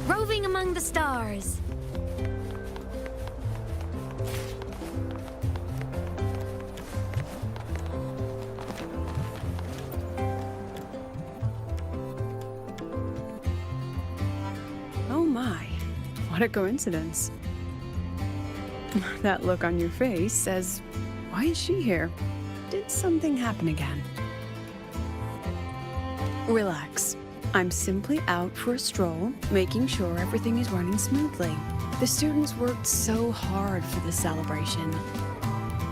Roving among the stars. Oh my, what a coincidence. That look on your face says, why is she here? Did something happen again? Relax. I'm simply out for a stroll, making sure everything is running smoothly. The students worked so hard for this celebration.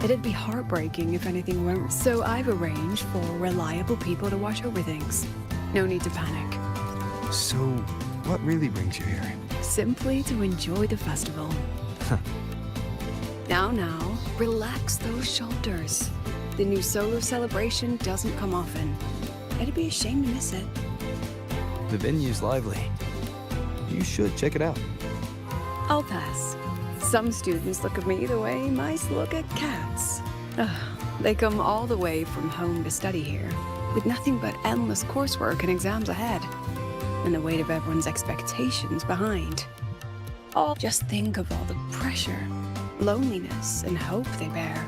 It'd be heartbreaking if anything went, so I've arranged for reliable people to watch over things. No need to panic. So, what really brings you here? Simply to enjoy the festival. Now, relax those shoulders. The new solo celebration doesn't come often. It'd be a shame to miss it. The venue's lively. You should check it out. I'll pass. Some students look at me the way mice look at cats. They come all the way from home to study here, with nothing but endless coursework and exams ahead, and the weight of everyone's expectations behind. Just think of all the pressure, loneliness, and hope they bear.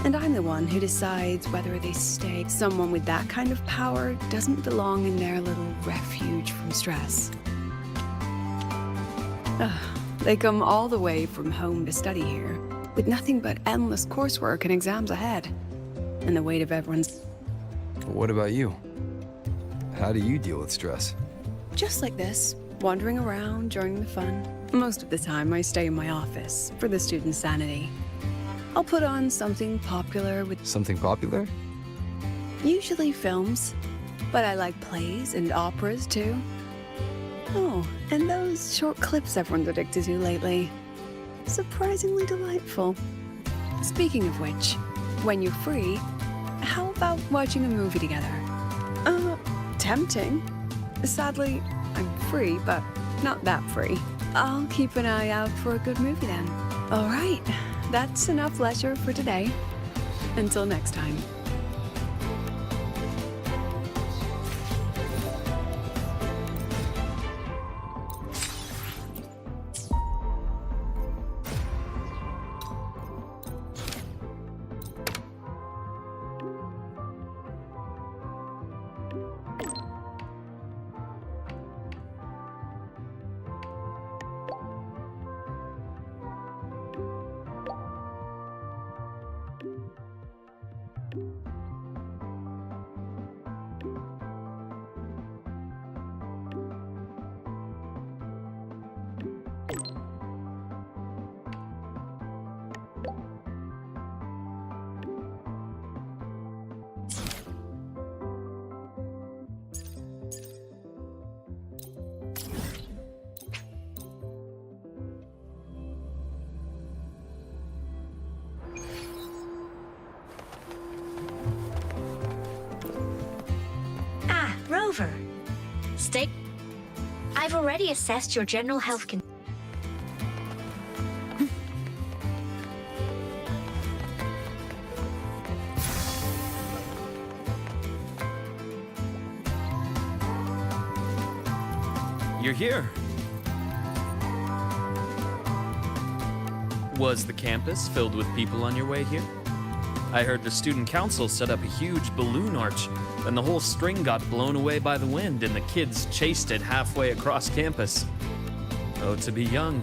And I'm the one who decides whether they stay. Someone with that kind of power doesn't belong in their little refuge from stress. They come all the way from home to study here, with nothing but endless coursework and exams ahead, and the weight of everyone's... What about you? How do you deal with stress? Just like this, wandering around, joining the fun. Most of the time, I stay in my office for the students' sanity. I'll put on something popular with... Something popular? Usually films, but I like plays and operas too. Oh, and those short clips everyone's addicted to lately. Surprisingly delightful. Speaking of which, when you're free, how about watching a movie together? Tempting. Sadly, I'm free, but not that free. I'll keep an eye out for a good movie then. All right, that's enough leisure for today. Until next time. Rover. Stay. I've already assessed your general health condition. You're here. Was the campus filled with people on your way here? I heard the student council set up a huge balloon arch, and the whole string got blown away by the wind, and the kids chased it halfway across campus. Oh, to be young.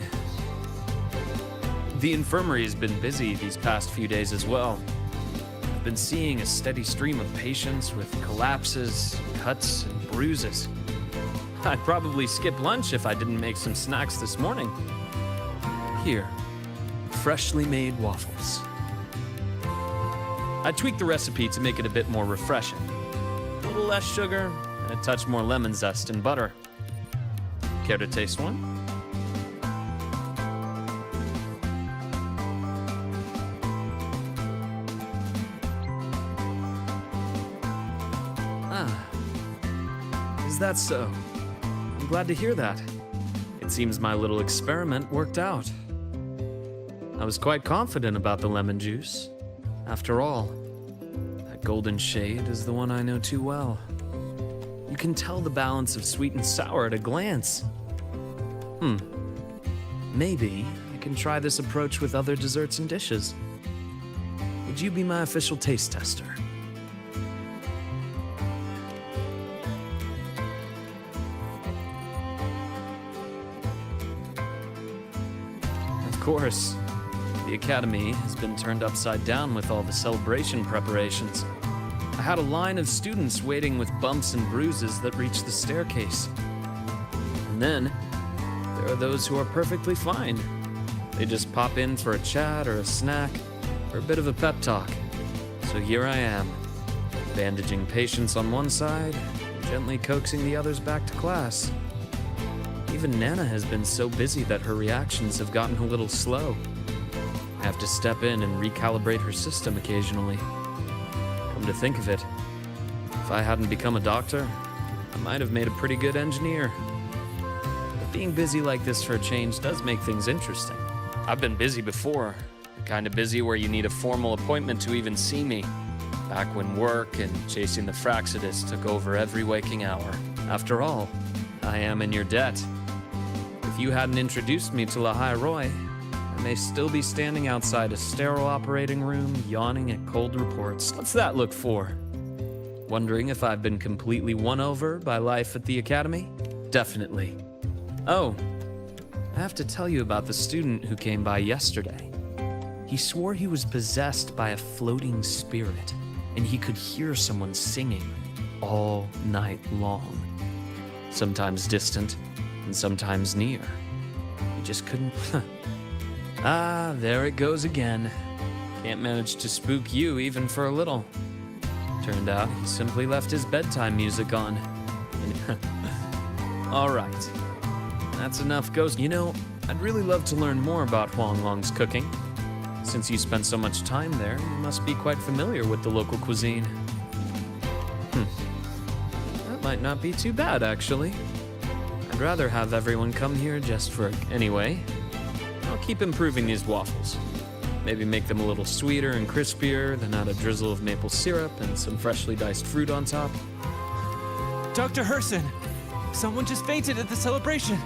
The infirmary has been busy these past few days as well. I've been seeing a steady stream of patients with collapses, cuts, and bruises. I'd probably skip lunch if I didn't make some snacks this morning. Here, freshly made waffles. I tweaked the recipe to make it a bit more refreshing. A little less sugar, and a touch more lemon zest and butter. Care to taste one? Is that so? I'm glad to hear that. It seems my little experiment worked out. I was quite confident about the lemon juice. After all, that golden shade is the one I know too well. You can tell the balance of sweet and sour at a glance. Maybe I can try this approach with other desserts and dishes. Would you be my official taste tester? Of course. The Academy has been turned upside down with all the celebration preparations. I had a line of students waiting with bumps and bruises that reached the staircase. And then, there are those who are perfectly fine. They just pop in for a chat or a snack, or a bit of a pep talk. So here I am, bandaging patients on one side, gently coaxing the others back to class. Even Nana has been so busy that her reactions have gotten a little slow. I have to step in and recalibrate her system occasionally. Come to think of it, if I hadn't become a doctor, I might have made a pretty good engineer. But being busy like this for a change does make things interesting. I've been busy before, the kind of busy where you need a formal appointment to even see me. Back when work and chasing the Fraxidus took over every waking hour. After all, I am in your debt. If you hadn't introduced me to Lahai Roy, I may still be standing outside a sterile operating room, yawning at cold reports. What's that look for? Wondering if I've been completely won over by life at the Academy? Definitely. Oh, I have to tell you about the student who came by yesterday. He swore he was possessed by a floating spirit, and he could hear someone singing all night long. Sometimes distant, and sometimes near. He just couldn't... Ah, there it goes again. Can't manage to spook you even for a little. Turned out he simply left his bedtime music on. All right. That's enough ghost. You know, I'd really love to learn more about Huang Long's cooking. Since you spent so much time there, you must be quite familiar with the local cuisine. That might not be too bad, actually. I'd rather have everyone come here just for... Anyway, I'll keep improving these waffles. Maybe make them a little sweeter and crispier, then add a drizzle of maple syrup and some freshly diced fruit on top. Dr. Herson, someone just fainted at the celebration.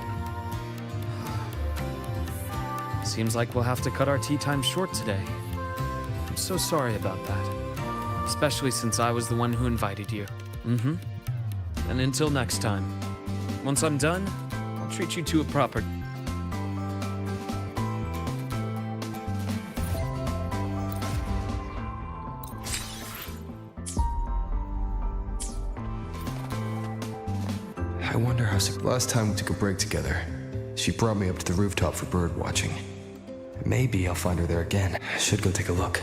Seems like we'll have to cut our tea time short today. I'm so sorry about that. Especially since I was the one who invited you. And until next time. Once I'm done, I'll treat you to a proper... I wonder how... Last time we took a break together, she brought me up to the rooftop for bird watching. Maybe I'll find her there again. I should go take a look.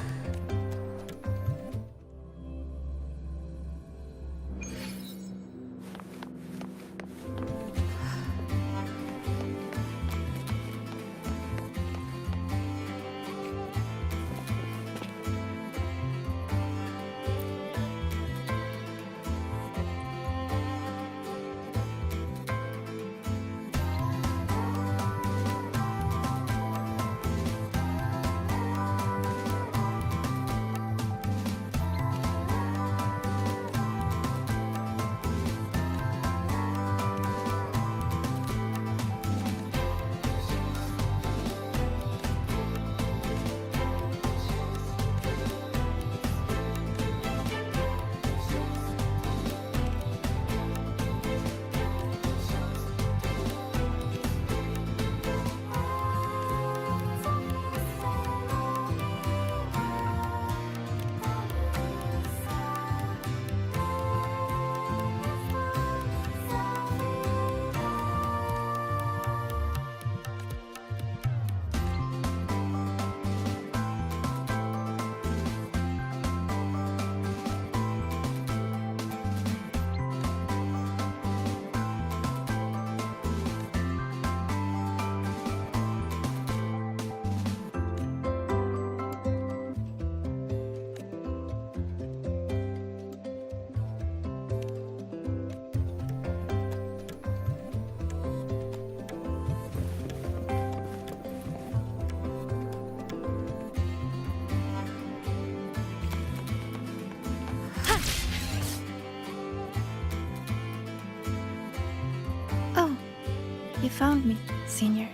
found me, Senior.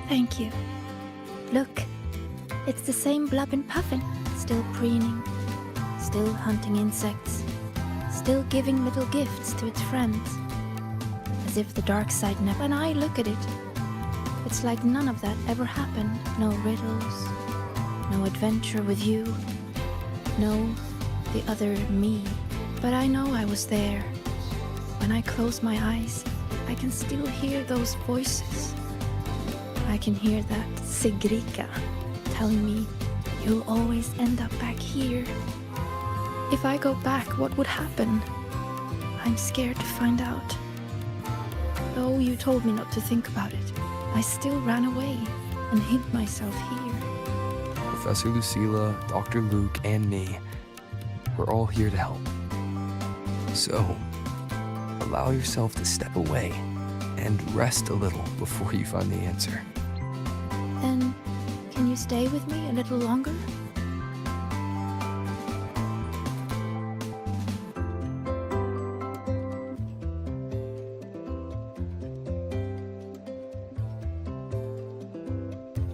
Thank you. Look, it's the same Blubbin' Puffin, still preening, still hunting insects, still giving little gifts to its friends. As if the dark side never... When I look at it, it's like none of that ever happened. No riddles, no adventure with you, no the other me. But I know I was there. When I close my eyes, I can still hear those voices. I can hear that Sigrika telling me, you'll always end up back here. If I go back, what would happen? I'm scared to find out. Though you told me not to think about it, I still ran away and hid myself here. Professor Lucilla, Dr. Luke, and me, we're all here to help. So, allow yourself to step away and rest a little before you find the answer. Then, can you stay with me a little longer?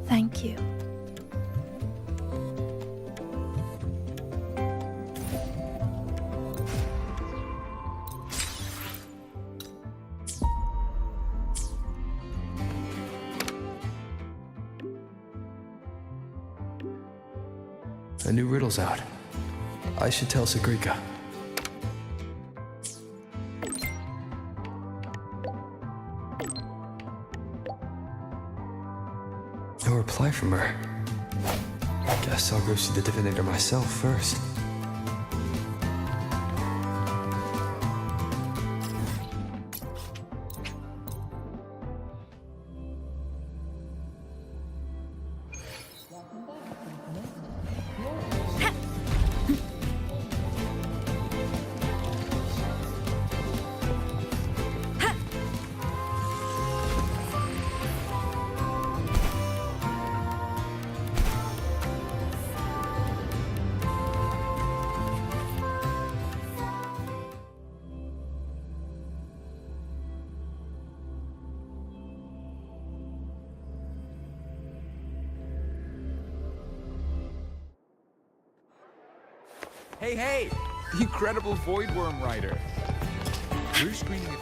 Thank you. A new riddle's out. I should tell Sigrika. No reply from her. Guess I'll go see the divinator myself first. Hey, hey! The incredible Voidworm Rider. We're screening it.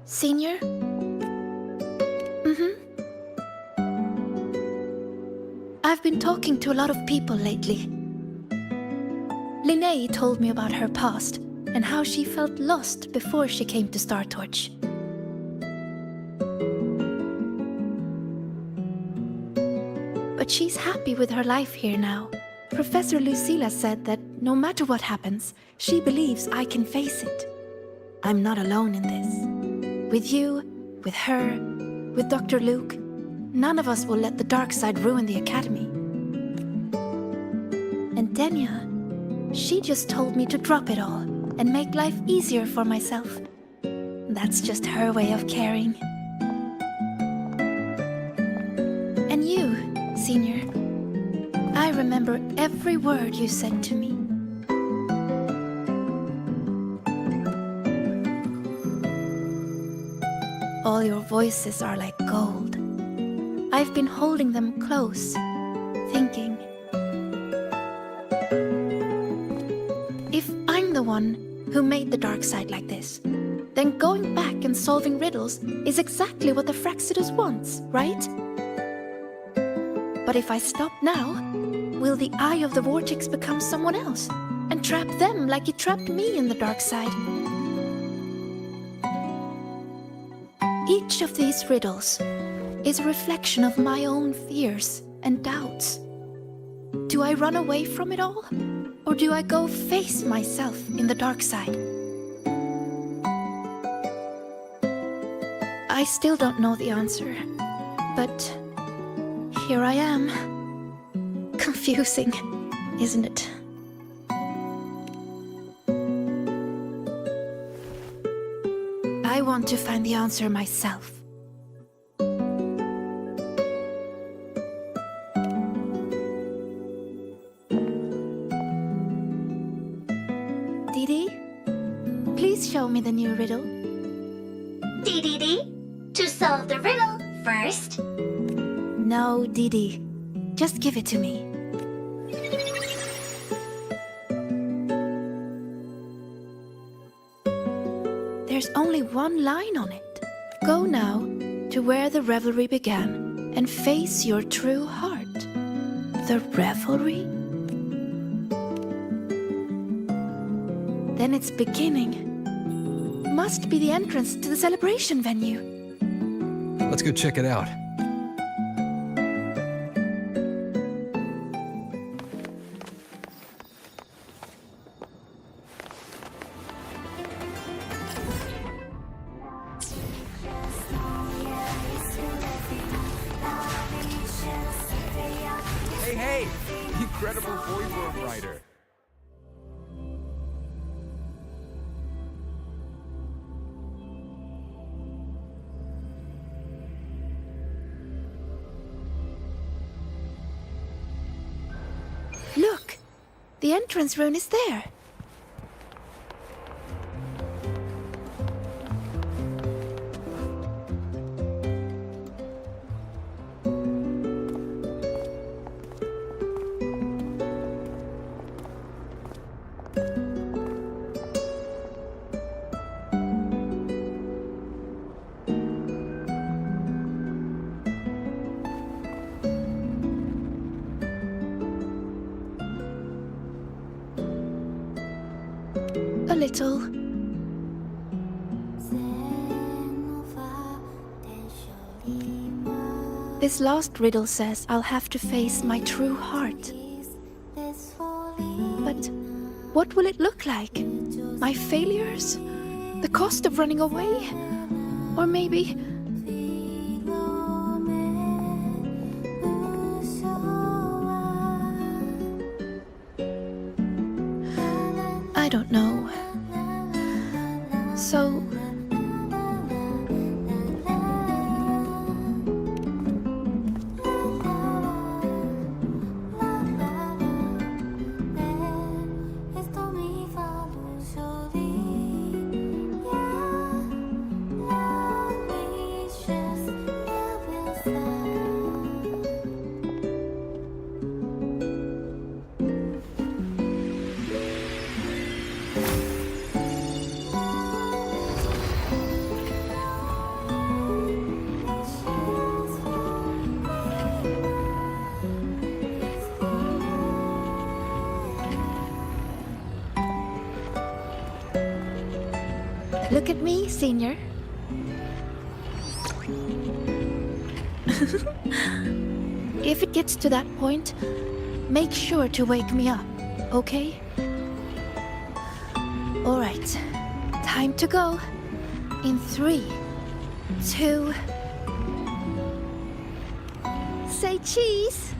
Senior? I've been talking to a lot of people lately. Linnea told me about her past and how she felt lost before she came to Star Torch. But she's happy with her life here now. Professor Lucilla said that no matter what happens, she believes I can face it. I'm not alone in this. With you, with her, with Dr. Luke, none of us will let the dark side ruin the academy. And Denya, she just told me to drop it all and make life easier for myself. That's just her way of caring. And you, Senior, I remember every word you said to me. All your voices are like gold. I've been holding them close, thinking. If I'm the one who made the dark side like this, then going back and solving riddles is exactly what the Fraxidus wants, right? But if I stop now, will the Eye of the Vortex become someone else and trap them like it trapped me in the dark side? Each of these riddles is a reflection of my own fears and doubts. Do I run away from it all? Or do I go face myself in the dark side? I still don't know the answer, but here I am. Confusing, isn't it? I want to find the answer myself. Didi, please show me the new riddle. Dee. To solve the riddle first. No, Didi. Just give it to me. There's only one line on it. Go now to where the revelry began and face your true heart. The revelry? Then it's beginning. Must be the entrance to the celebration venue. Let's go check it out. Hey! Incredible void worm writer. Look! The entrance rune is there. A little. This last riddle says I'll have to face my true heart. But what will it look like? My failures? The cost of running away? Or maybe... I don't know. So... Look at me, Senior. If it gets to that point, make sure to wake me up, okay? All right, time to go. In 3, 2... Say cheese!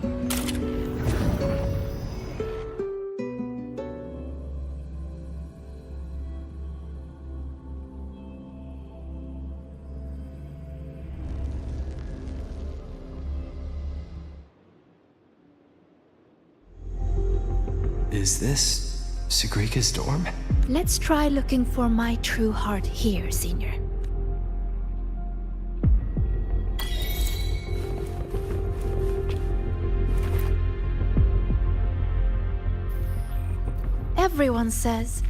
Is this Sugrika's dorm? Let's try looking for my true heart here, Senior. Everyone says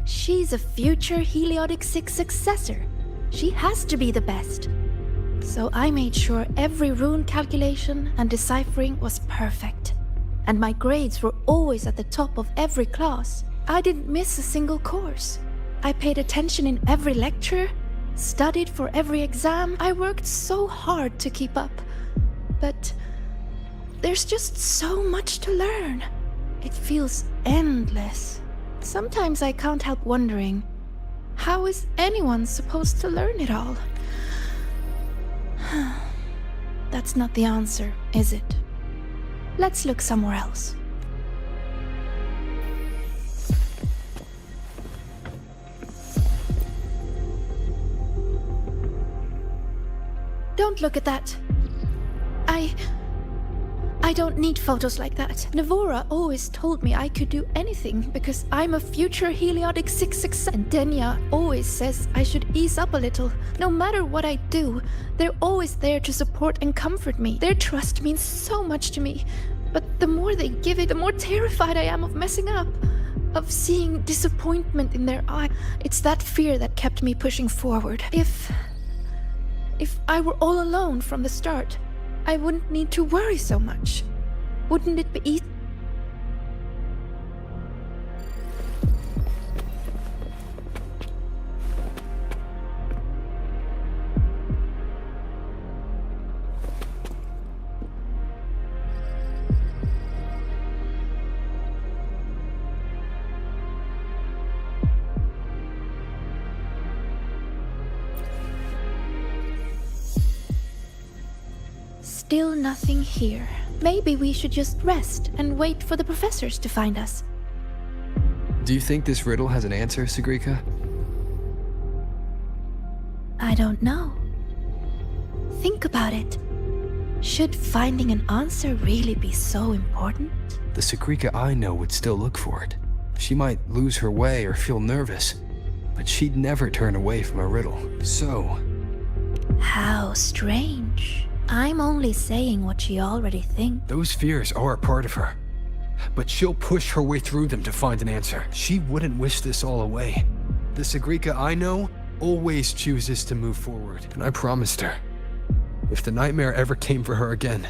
she's a future Heliotic 6 successor. She has to be the best. So I made sure every rune calculation and deciphering was perfect. And my grades were always at the top of every class. I didn't miss a single course. I paid attention in every lecture, studied for every exam. I worked so hard to keep up. But there's just so much to learn. It feels endless. Sometimes I can't help wondering, how is anyone supposed to learn it all? That's not the answer, is it? Let's look somewhere else. don't look at that. I don't need photos like that. Navora always told me I could do anything because I'm a future Heliotic 666. And Denya always says I should ease up a little. No matter what I do, they're always there to support and comfort me. Their trust means so much to me. But the more they give it, the more terrified I am of messing up. Of seeing disappointment in their eye. It's that fear that kept me pushing forward. If I were all alone from the start, I wouldn't need to worry so much. Wouldn't it be easy? Still nothing here. Maybe we should just rest and wait for the professors to find us. Do you think this riddle has an answer, Sigrika? I don't know. Think about it. Should finding an answer really be so important? The Sigrika I know would still look for it. She might lose her way or feel nervous, but she'd never turn away from a riddle. So... How strange. I'm only saying what she already thinks. those fears are a part of her. But she'll push her way through them to find an answer. She wouldn't wish this all away. The Sigrika I know always chooses to move forward. And I promised her, if the nightmare ever came for her again,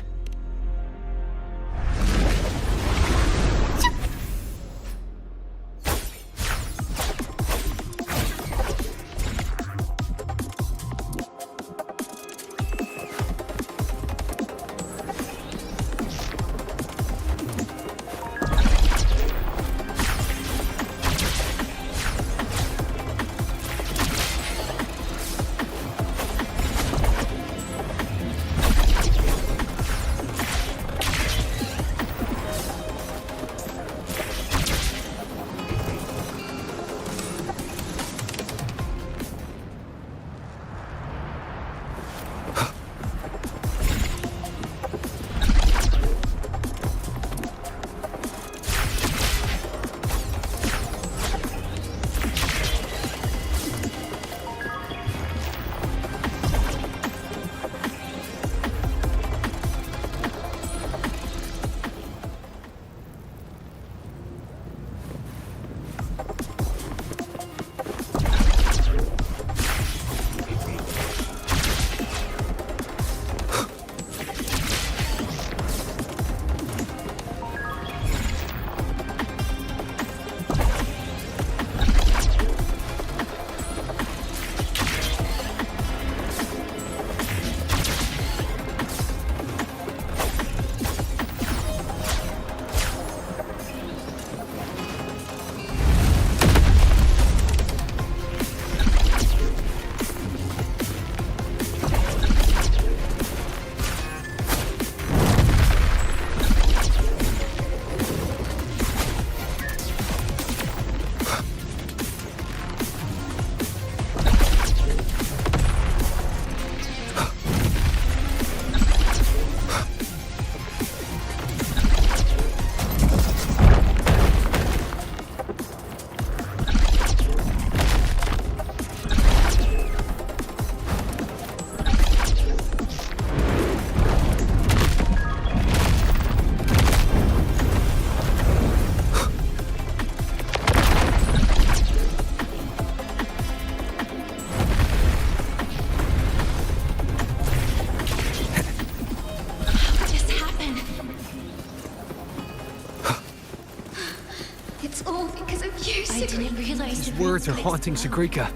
These words are haunting Sigrika.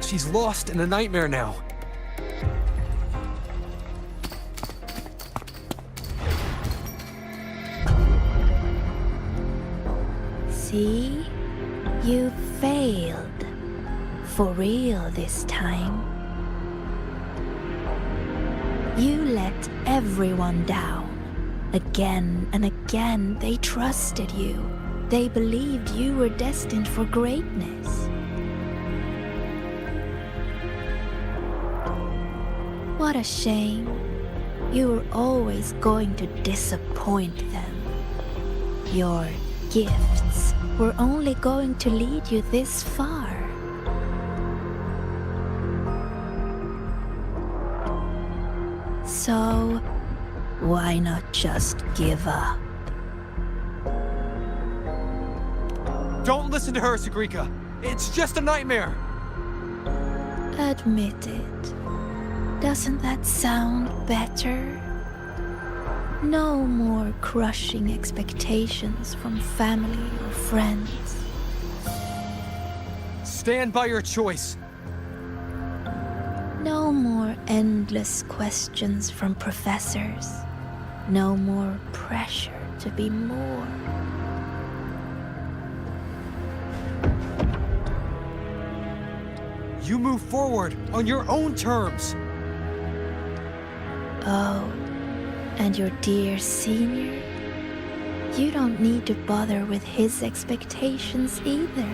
She's lost in a nightmare now. See? You failed. For real this time. You let everyone down. Again and again, they trusted you. They believed you were destined for greatness. What a shame. You were always going to disappoint them. Your gifts were only going to lead you this far. So, why not just give up? Don't listen to her, Sigrika. It's just a nightmare. Admit it. Doesn't that sound better? No more crushing expectations from family or friends. Stand by your choice. No more endless questions from professors. No more pressure to be more. You move forward on your own terms. Oh, and your dear senior? You don't need to bother with his expectations either.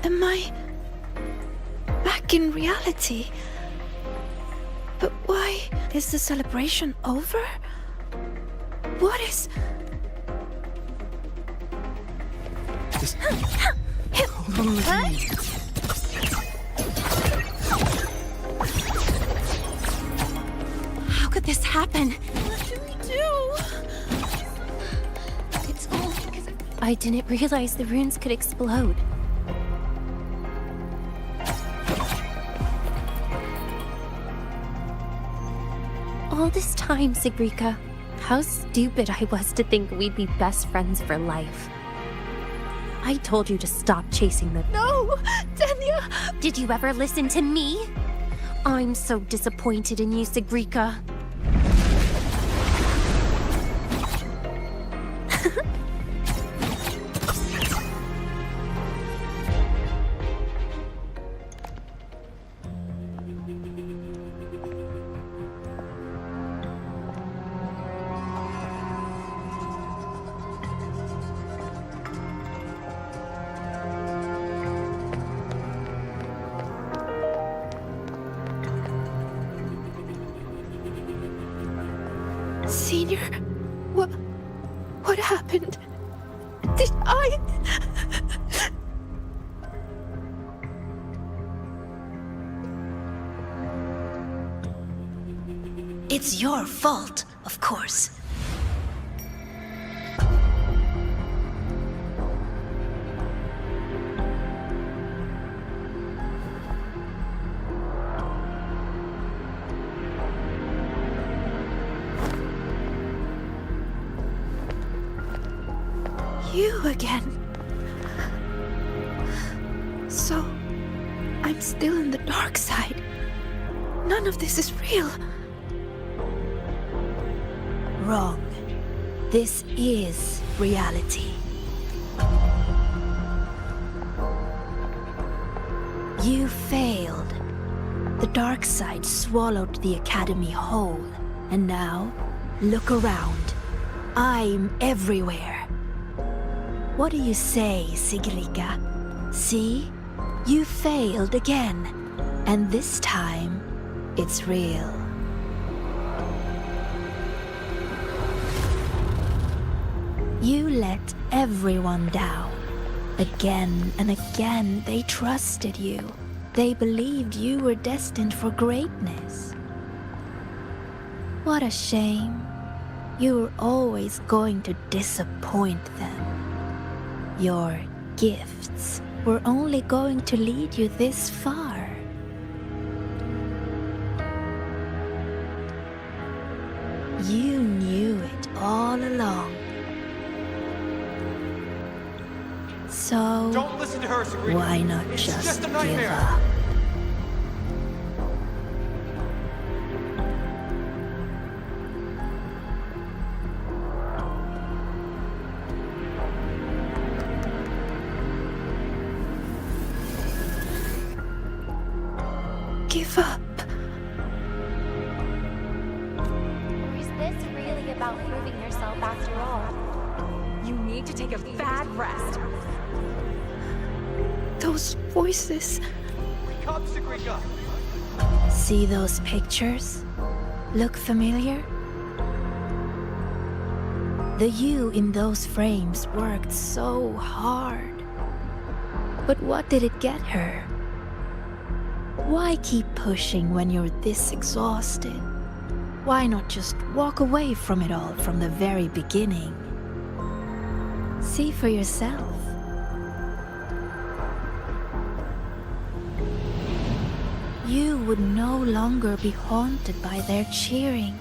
Am I back in reality? But why is the celebration over? What is... Just hold on, Lizzie. How could this happen? What do we do? It's all because I didn't realize the runes could explode. All this time, Sigrika, how stupid I was to think we'd be best friends for life. I told you to stop chasing the... No! Tanya! Did you ever listen to me? I'm so disappointed in you, Sigrika. Senior, what happened? Did I... It's your fault, of course. You again. So, I'm still in the dark side. None of this is real. Wrong. This is reality. You failed. The dark side swallowed the academy whole. And now, look around. I'm everywhere. What do you say, Sigrika? See? You failed again. And this time, it's real. You let everyone down. Again and again, they trusted you. They believed you were destined for greatness. What a shame. You were always going to disappoint them. Your gifts were only going to lead you this far. You knew it all along. So, Don't listen to her, Sigrika. why not It's just just a give nightmare. up? give up. Or is this really about proving yourself after all? You need to take a bad rest. Those voices. Wake up, Sagrika! See those pictures? Look familiar? The you in those frames worked so hard. But what did it get her? Why keep pushing when you're this exhausted? Why not just walk away from it all from the very beginning? See for yourself. You would no longer be haunted by their cheering.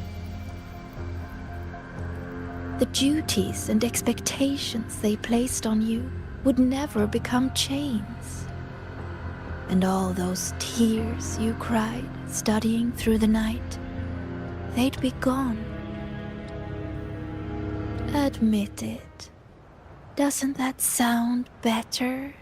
The duties and expectations they placed on you would never become chains. And all those tears you cried studying through the night, they'd be gone. Admit it. Doesn't that sound better?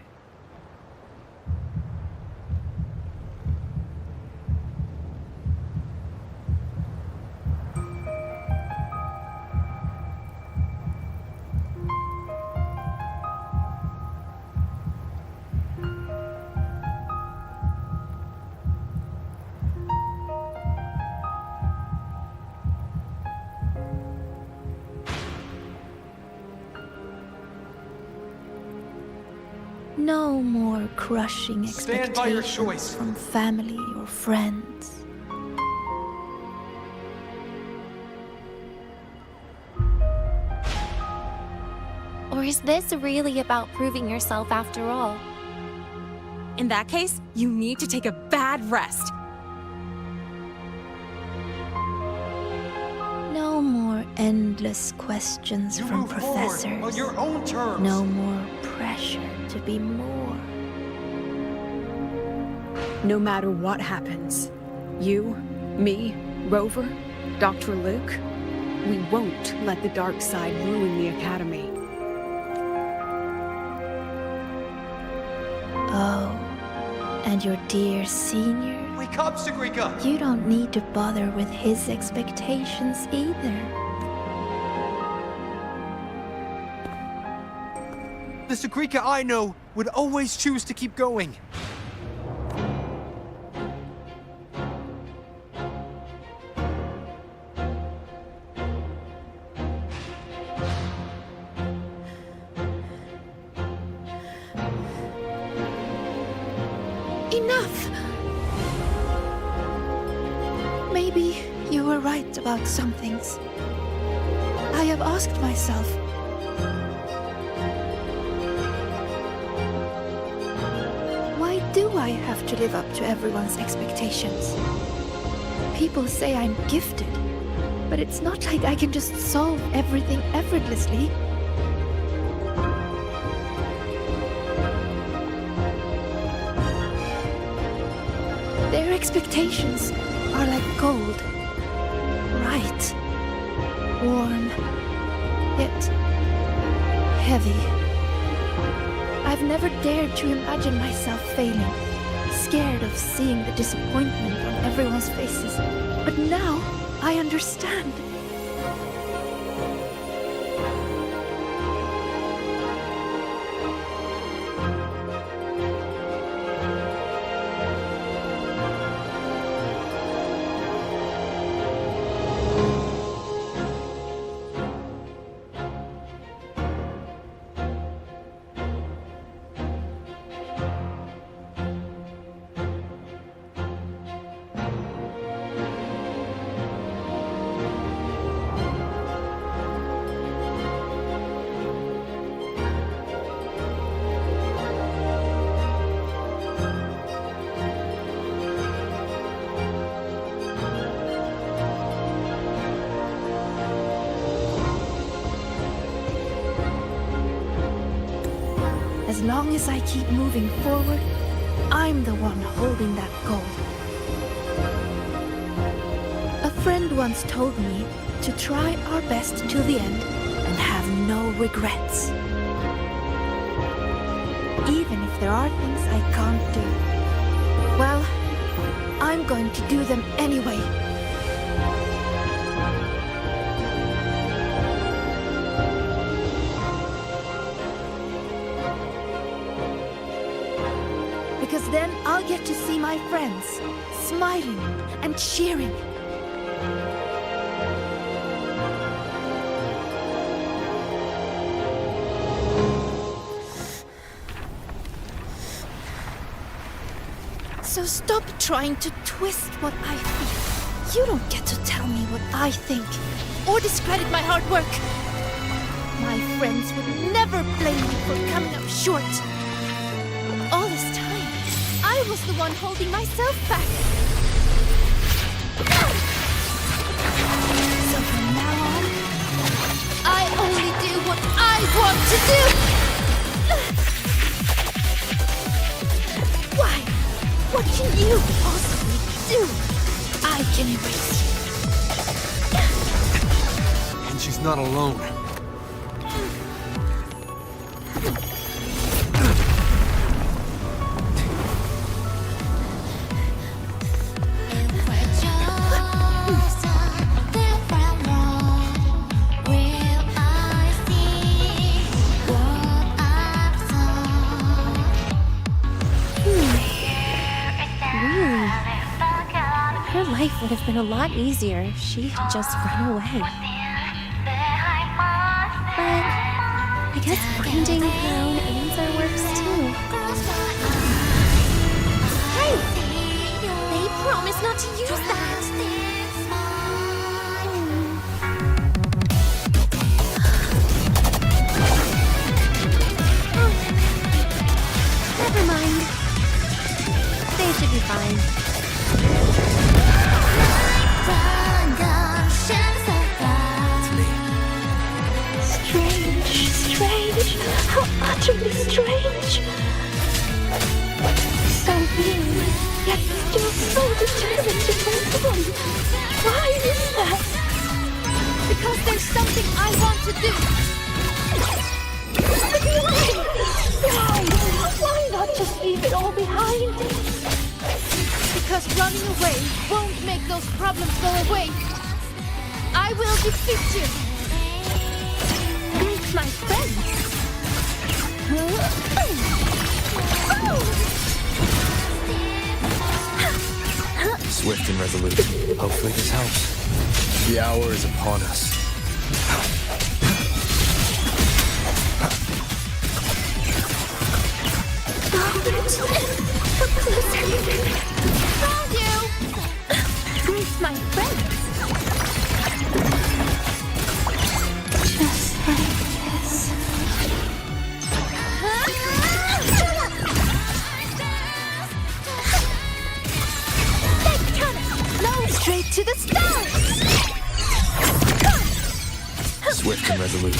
No more crushing Stand by your expectations choice. from family or friends. Or is this really about proving yourself after all? In that case, you need to take a bad rest. No more endless questions You from move forward professors. on your own terms. No more pressure to be more. No matter what happens, you, me, Rover, Dr. Luke, we won't let the dark side ruin the Academy. Oh, and your dear senior? Wake up, Sagrika! You don't need to bother with his expectations either. The Sagrika I know would always choose to keep going. Enough! Maybe you were right about some things. I have asked myself, why do I have to live up to everyone's expectations? People say I'm gifted, but it's not like I can just solve everything effortlessly. Their expectations are like gold. Bright, warm, yet heavy. I've never dared to imagine myself failing, scared of seeing the disappointment on everyone's faces. But now I understand. As long as I keep moving forward, I'm the one holding that goal. A friend once told me to try our best till the end and have no regrets. Even if there are things I can't do. Well, I'm going to do them anyway. Because then I'll get to see my friends smiling and cheering. So stop trying to twist what I feel. You don't get to tell me what I think or discredit my hard work. My friends would never blame me for coming up short. All this time, I was the one holding myself back. So from now on, I only do what I want to do. Why? What can you possibly do? I can erase you. And she's not alone. Her life would have been a lot easier if she had just run away. But I guess finding her own answer works too. Hey! They promised not to use that! Never mind. They should be fine. Strange. How utterly strange. So weird, yet still so determined to move on. Why is that? Because there's something I want to do. Why not just leave it all behind? Because running away won't make those problems go away. I will defeat you. Meet my friends. Swift and resolute. Hopefully this helps. The hour is upon us. Found you. Meet my friends. Just like this. Straight to the stars! Swift and resolute.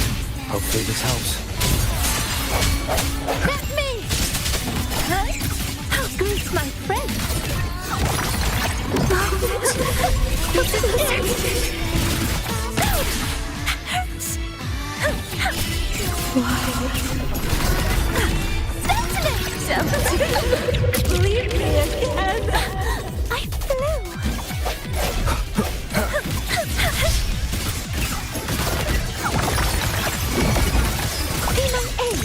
Hopefully this helps. Let me! Meet my friends. Leave me again. I flew. Be my aid.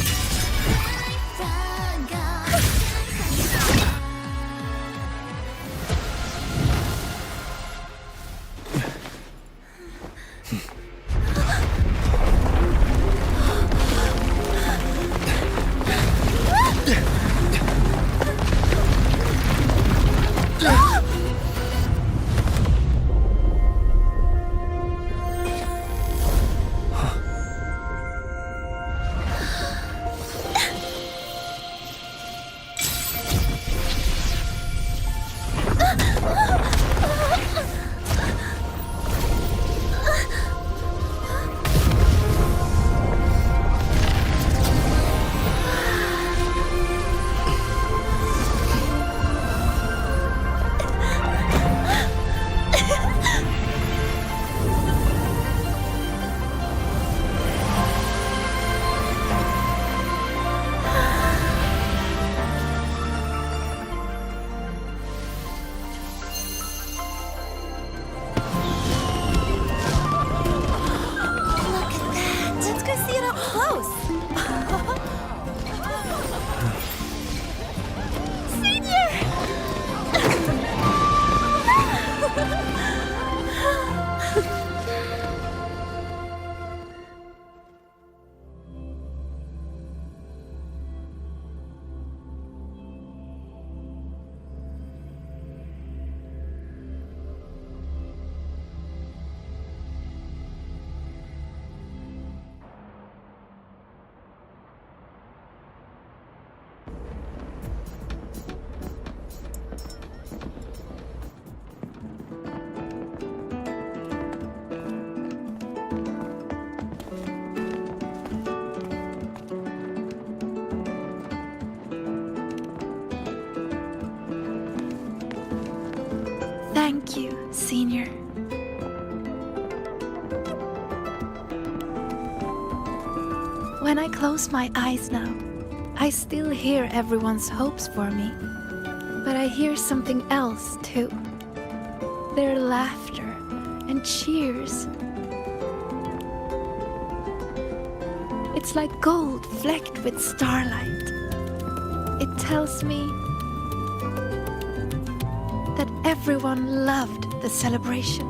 Thank you, Senior. When I close my eyes now, I still hear everyone's hopes for me. But I hear something else too. Their laughter and cheers. It's like gold flecked with starlight. It tells me that everyone loved the celebration.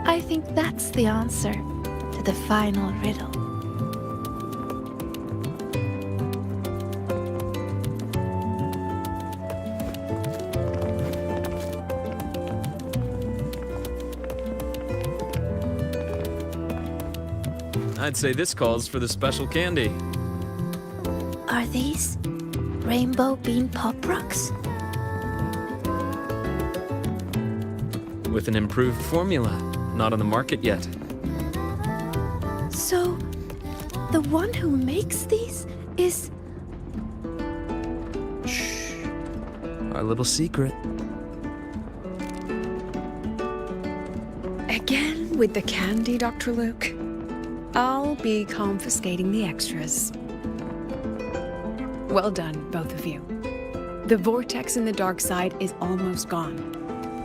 I think that's the answer to the final riddle. I'd say this calls for the special candy. Are these rainbow bean pop rocks? With an improved formula, not on the market yet. So, the one who makes these is... Our little secret. Again with the candy, Dr. Luke? I'll be confiscating the extras. Well done, both of you. The vortex in the dark side is almost gone,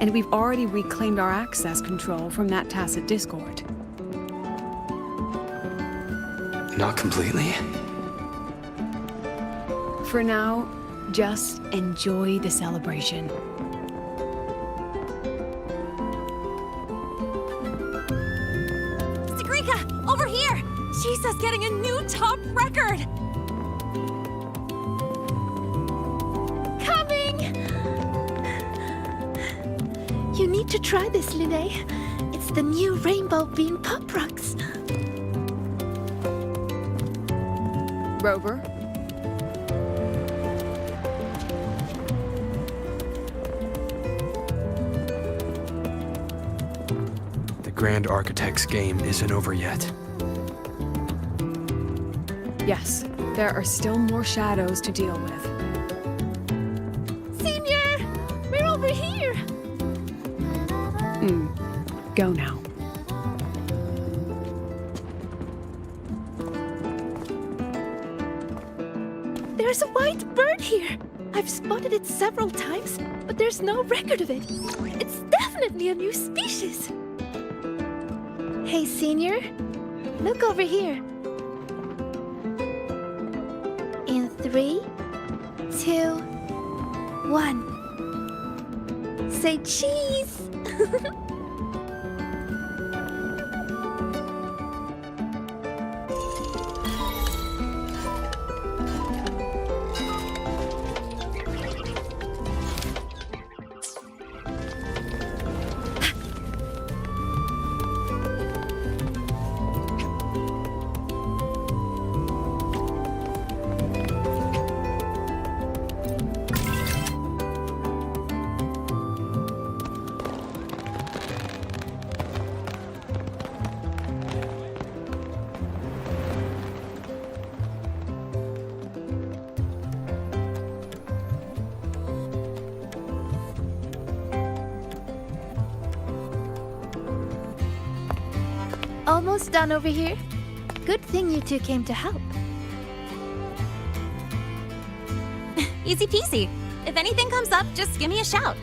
and we've already reclaimed our access control from that tacit discord. Not completely. For now, just enjoy the celebration. Sigrika, over here! Jesus getting a new top record! Coming! You need to try this, Linnea. It's the new rainbow bean pop rocks. Rover? The Grand Architect's game isn't over yet. Yes, there are still more shadows to deal with. Senior! We're over here! Go now. There's a white bird here! I've spotted it several times, but there's no record of it. It's definitely a new species. Hey, Senior. Look over here. In 3, 2, 1. Say cheese! Almost done over here. Good thing you two came to help. Easy peasy. If anything comes up, just give me a shout.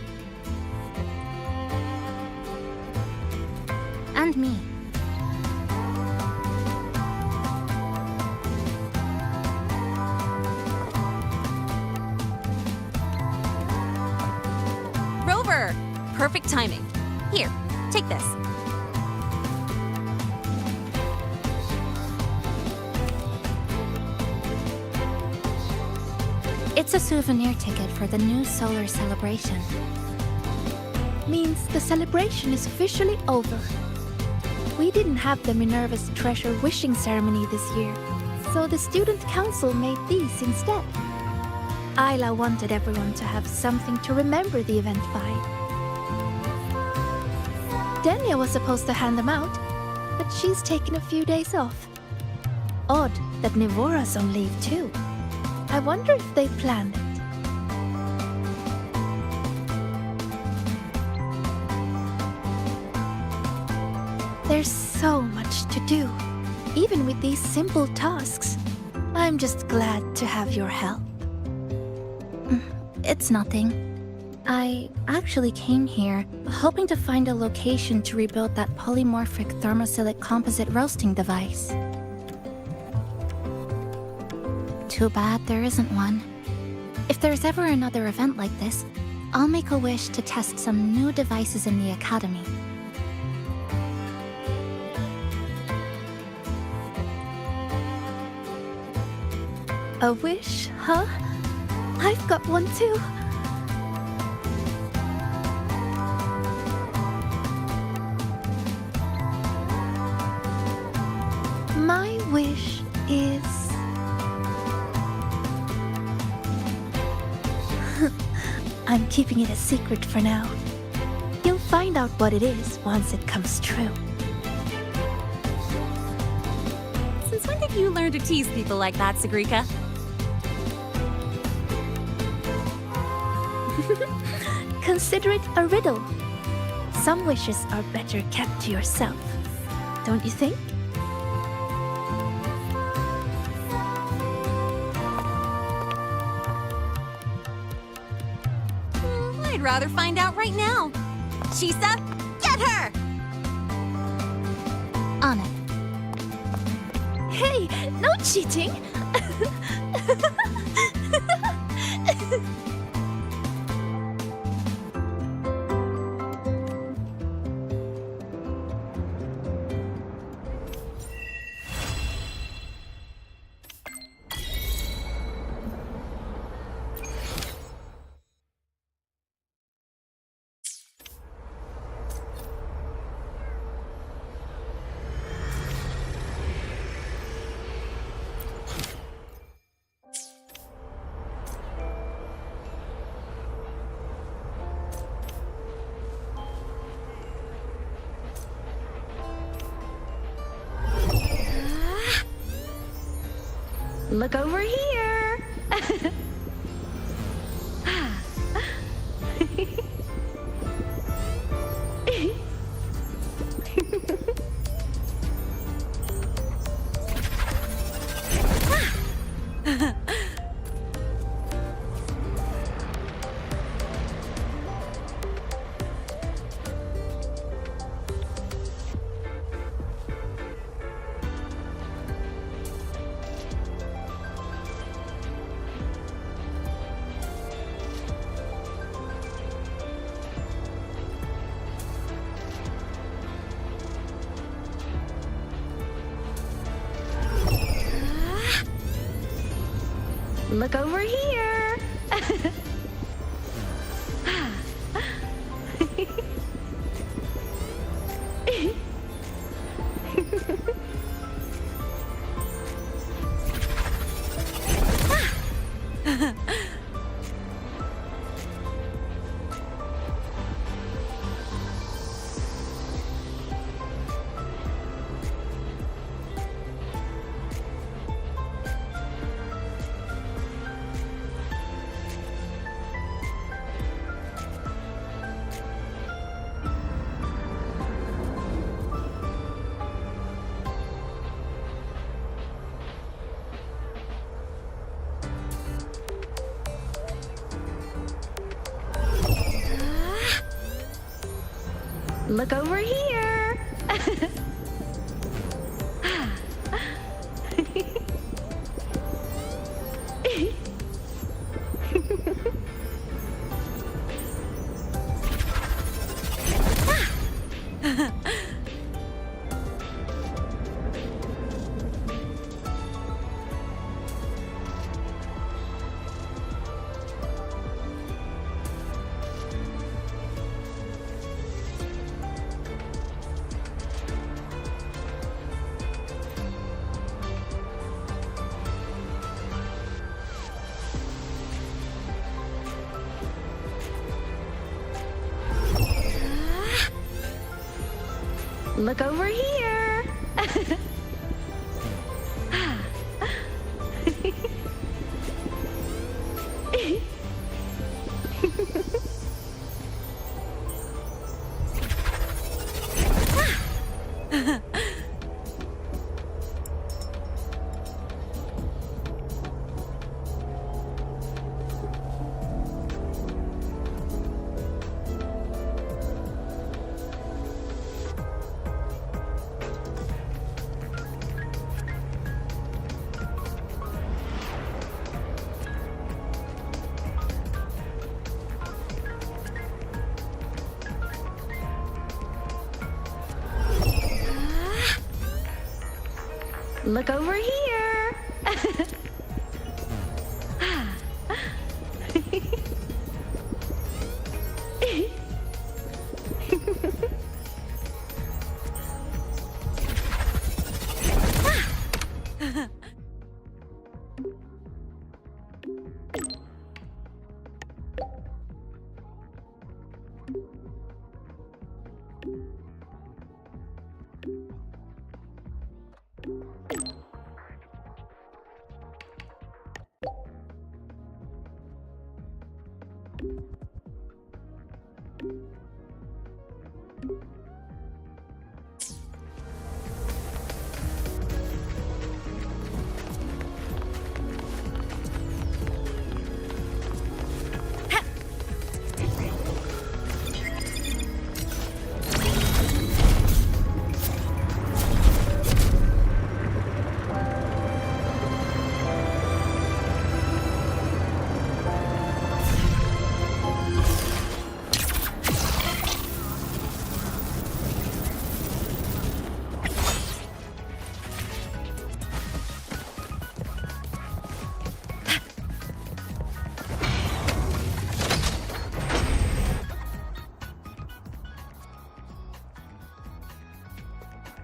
And me. Rover! Perfect timing. Here, take this. It's a souvenir ticket for the new solar celebration. Means the celebration is officially over. We didn't have the Minerva's Treasure wishing ceremony this year, so the student council made these instead. Isla wanted everyone to have something to remember the event by. Denia was supposed to hand them out, but she's taken a few days off. Odd that Nivora's on leave too. I wonder if they planned it. There's so much to do, even with these simple tasks. I'm just glad to have your help. It's nothing. I actually came here hoping to find a location to rebuild that polymorphic thermophilic composite roasting device. Too bad there isn't one. If there's ever another event like this, I'll make a wish to test some new devices in the academy. A wish, huh? I've got one too. My wish is... I'm keeping it a secret for now. You'll find out what it is once it comes true. Since when did you learn to tease people like that, Sagrika? Consider it a riddle. Some wishes are better kept to yourself. Don't you think? I'd rather find out right now. Chisa, get her! On it. Hey, no cheating! Look over here! Look over here! Look over here! Look over here! Look over here!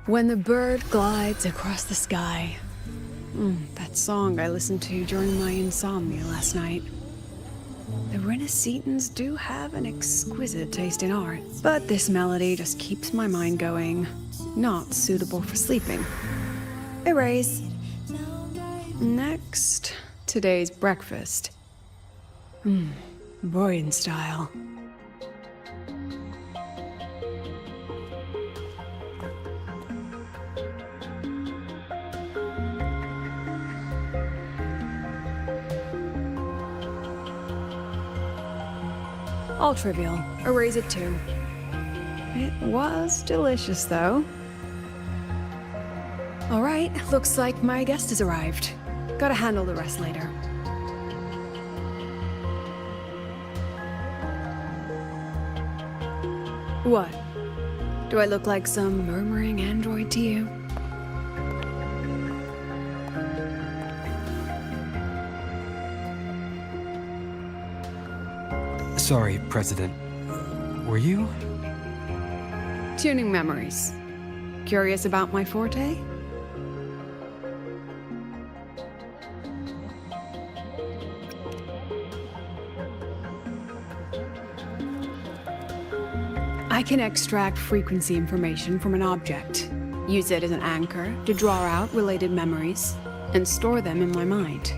When the bird glides across the sky. That song I listened to during my insomnia last night. The Renaissance do have an exquisite taste in art, but this melody just keeps my mind going. Not suitable for sleeping. Erase. Next, today's breakfast. Boyan style. All trivial. Erase it too. It was delicious, though. Alright, looks like my guest has arrived. Gotta handle the rest later. What? Do I look like some murmuring android to you? Sorry, President. Were you? Tuning memories. Curious about my forte? I can extract frequency information from an object, use it as an anchor to draw out related memories, and store them in my mind.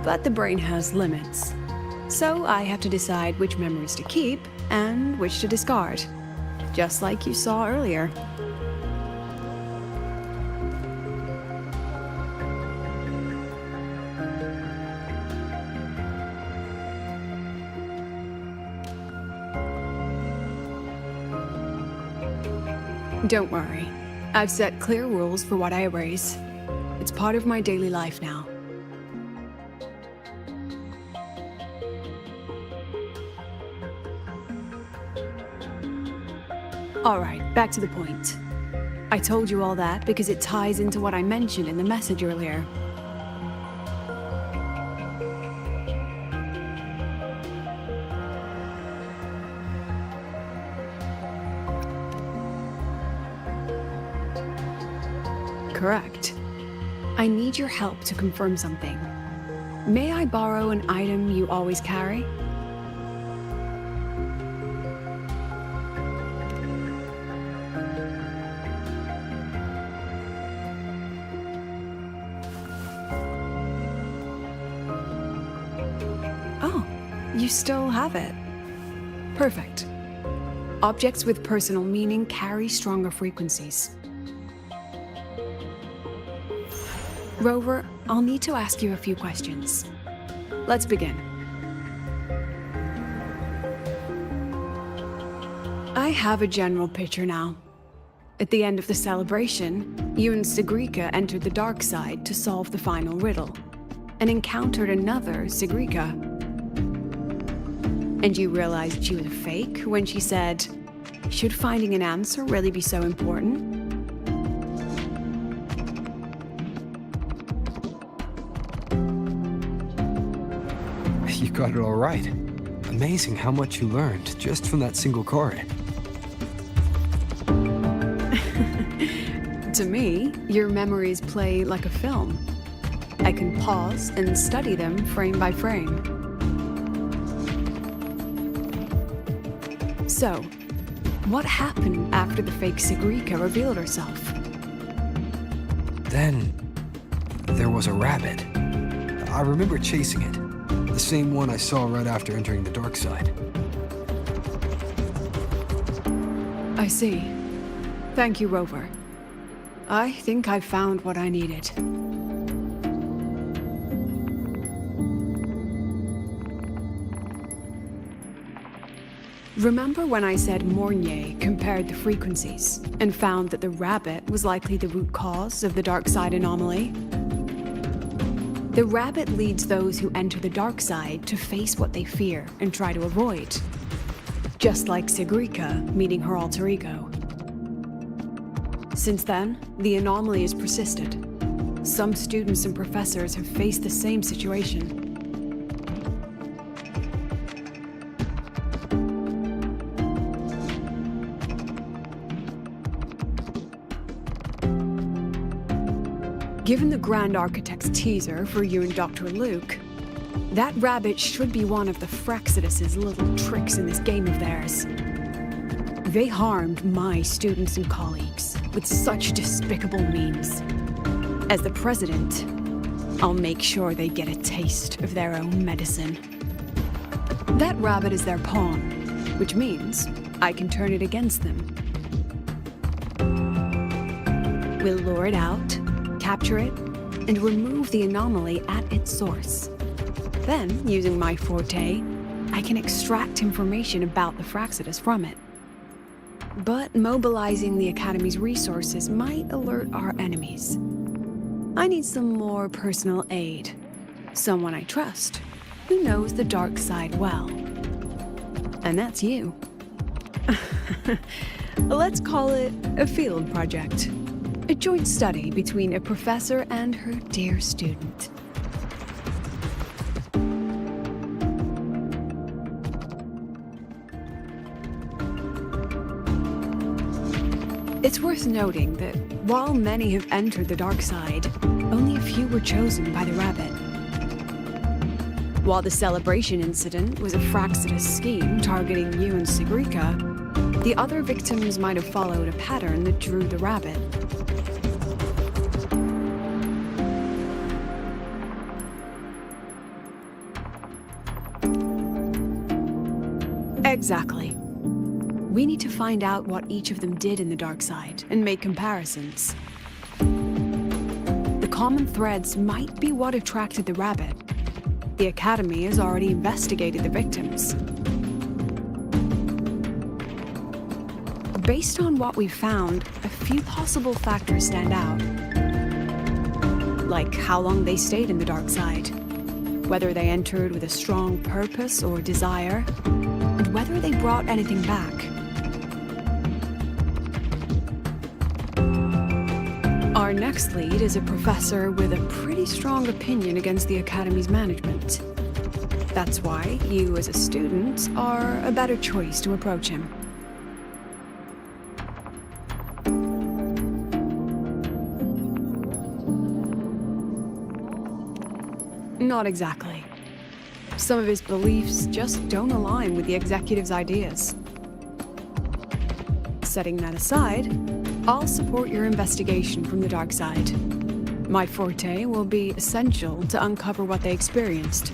But the brain has limits, so I have to decide which memories to keep and which to discard, just like you saw earlier. Don't worry. I've set clear rules for what I erase. It's part of my daily life now. Alright, back to the point. I told you all that because it ties into what I mentioned in the message earlier. Correct. I need your help to confirm something. May I borrow an item you always carry? Oh, you still have it. Perfect. Objects with personal meaning carry stronger frequencies. Rover, I'll need to ask you a few questions. Let's begin. I have a general picture now. At the end of the celebration, you and Sigrika entered the dark side to solve the final riddle, and encountered another Sigrika. And you realized she was a fake when she said, should finding an answer really be so important? You got it all right. Amazing how much you learned just from that single card. To me, your memories play like a film. I can pause and study them frame by frame. So, what happened after the fake Sigrika revealed herself? Then, there was a rabbit. I remember chasing it. The same one I saw right after entering the dark side. I see. Thank you, Rover. I think I found what I needed. Remember when I said Mornier compared the frequencies and found that the rabbit was likely the root cause of the dark side anomaly? The rabbit leads those who enter the dark side to face what they fear and try to avoid. Just like Sigrika meeting her alter ego. Since then, the anomaly has persisted. Some students and professors have faced the same situation. Given the Grand Architect's teaser for you and Dr. Luke, that rabbit should be one of the Fraxidus' little tricks in this game of theirs. They harmed my students and colleagues with such despicable means. As the president, I'll make sure they get a taste of their own medicine. That rabbit is their pawn, which means I can turn it against them. We'll lure it out, capture it, and remove the anomaly at its source. Then, using my forte, I can extract information about the Fraxidus from it. But mobilizing the Academy's resources might alert our enemies. I need some more personal aid. Someone I trust, who knows the dark side well. And that's you. Let's call it a field project. A joint study between a professor and her dear student. It's worth noting that while many have entered the dark side, only a few were chosen by the rabbit. While the celebration incident was a Fraxidus scheme targeting you and Sigrika, the other victims might have followed a pattern that drew the rabbit. Exactly. We need to find out what each of them did in the dark side and make comparisons. The common threads might be what attracted the rabbit. The Academy has already investigated the victims. Based on what we found, a few possible factors stand out. Like how long they stayed in the dark side, whether they entered with a strong purpose or desire, and whether they brought anything back. Our next lead is a professor with a pretty strong opinion against the Academy's management. That's why you, as a student, are a better choice to approach him. Not exactly. Some of his beliefs just don't align with the executive's ideas. Setting that aside, I'll support your investigation from the dark side. My forte will be essential to uncover what they experienced.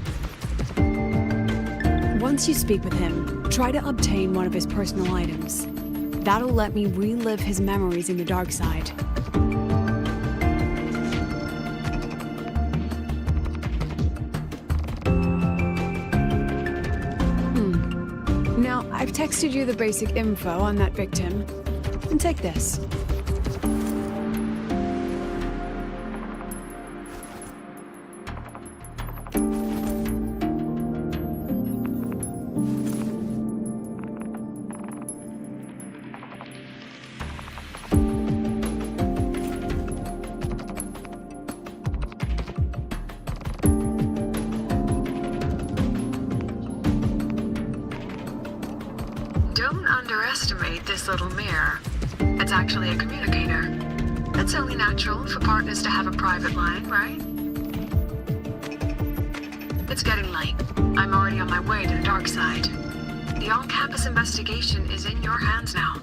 Once you speak with him, try to obtain one of his personal items. That'll let me relive his memories in the dark side. Now, I've texted you the basic info on that victim. And take this. made this little mirror. It's actually a communicator. It's only natural for partners to have a private line, right? It's getting late. I'm already on my way to the dark side. The on-campus investigation is in your hands now.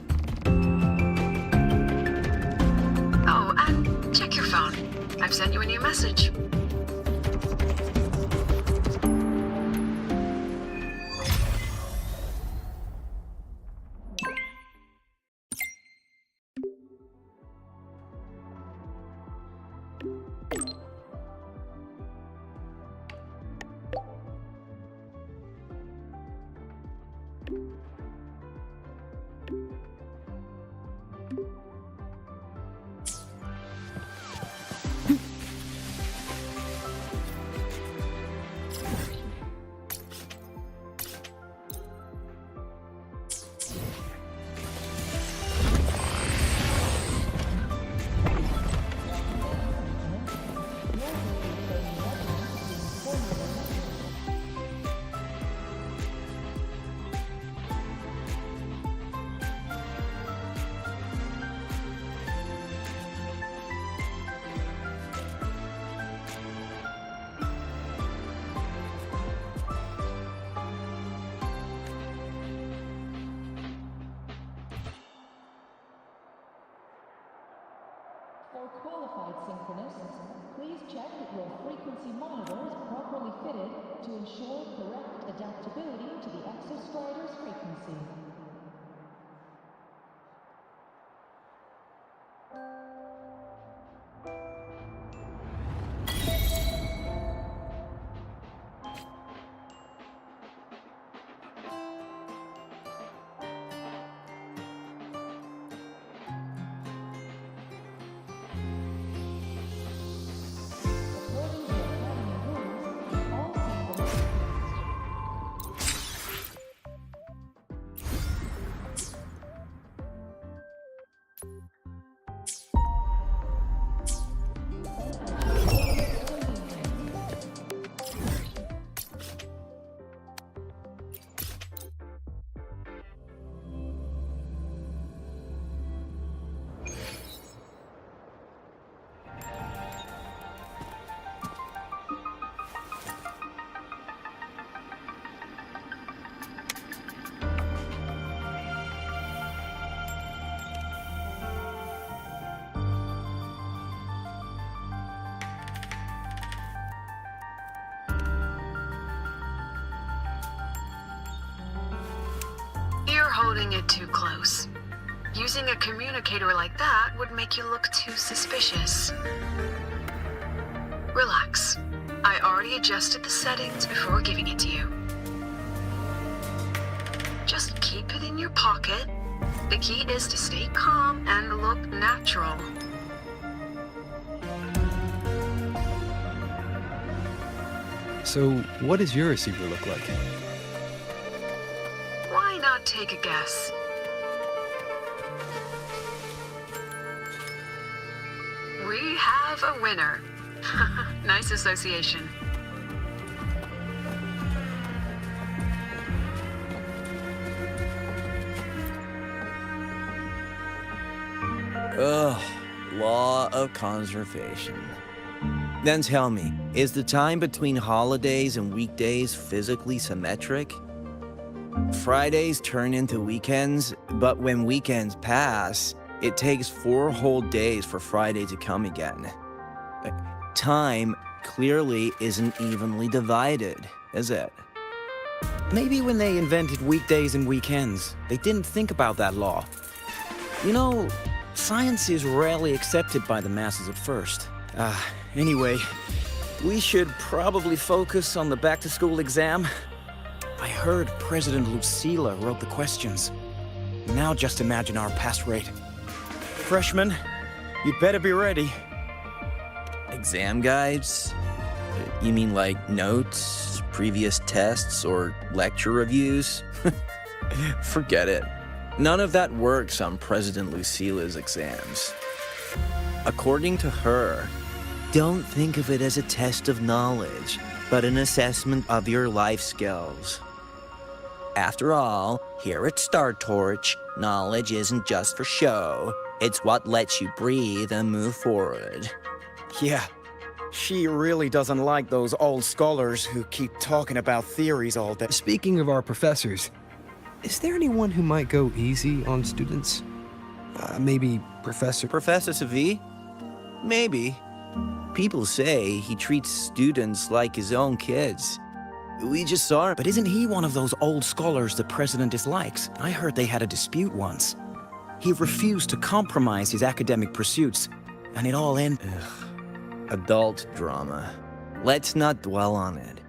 Oh, and check your phone. I've sent you a new message. For qualified synchronists, please check that your frequency monitor is properly fitted to ensure correct adaptability to the exostrider's frequency. You're holding it too close. Using a communicator like that would make you look too suspicious. Relax. I already adjusted the settings before giving it to you. Just keep it in your pocket. The key is to stay calm and look natural. So, what does your receiver look like? Why not take a guess? We have a winner. Nice association. Ugh, law of conservation. Then tell me, is the time between holidays and weekdays physically symmetric? Fridays turn into weekends, but when weekends pass, it takes 4 whole days for Friday to come again. Time clearly isn't evenly divided, is it? Maybe when they invented weekdays and weekends, they didn't think about that law. You know, science is rarely accepted by the masses at first. Anyway, we should probably focus on the back-to-school exam. I heard President Lucilla wrote the questions. Now just imagine our pass rate. Freshmen, you'd better be ready. Exam guides? You mean like notes, previous tests, or lecture reviews? Forget it. None of that works on President Lucilla's exams. According to her, don't think of it as a test of knowledge, but an assessment of your life skills. After all, Here at Star Torch, knowledge isn't just for show. It's what lets you breathe and move forward. Yeah, she really doesn't like those old scholars who keep talking about theories all day. Speaking of our professors, is there anyone who might go easy on students? Maybe Professor... Professor Savi? Maybe. People say he treats students like his own kids. We just saw him. But isn't he one of those old scholars the president dislikes? I heard they had a dispute once. He refused to compromise his academic pursuits, and it all ended... Adult drama. Let's not dwell on it.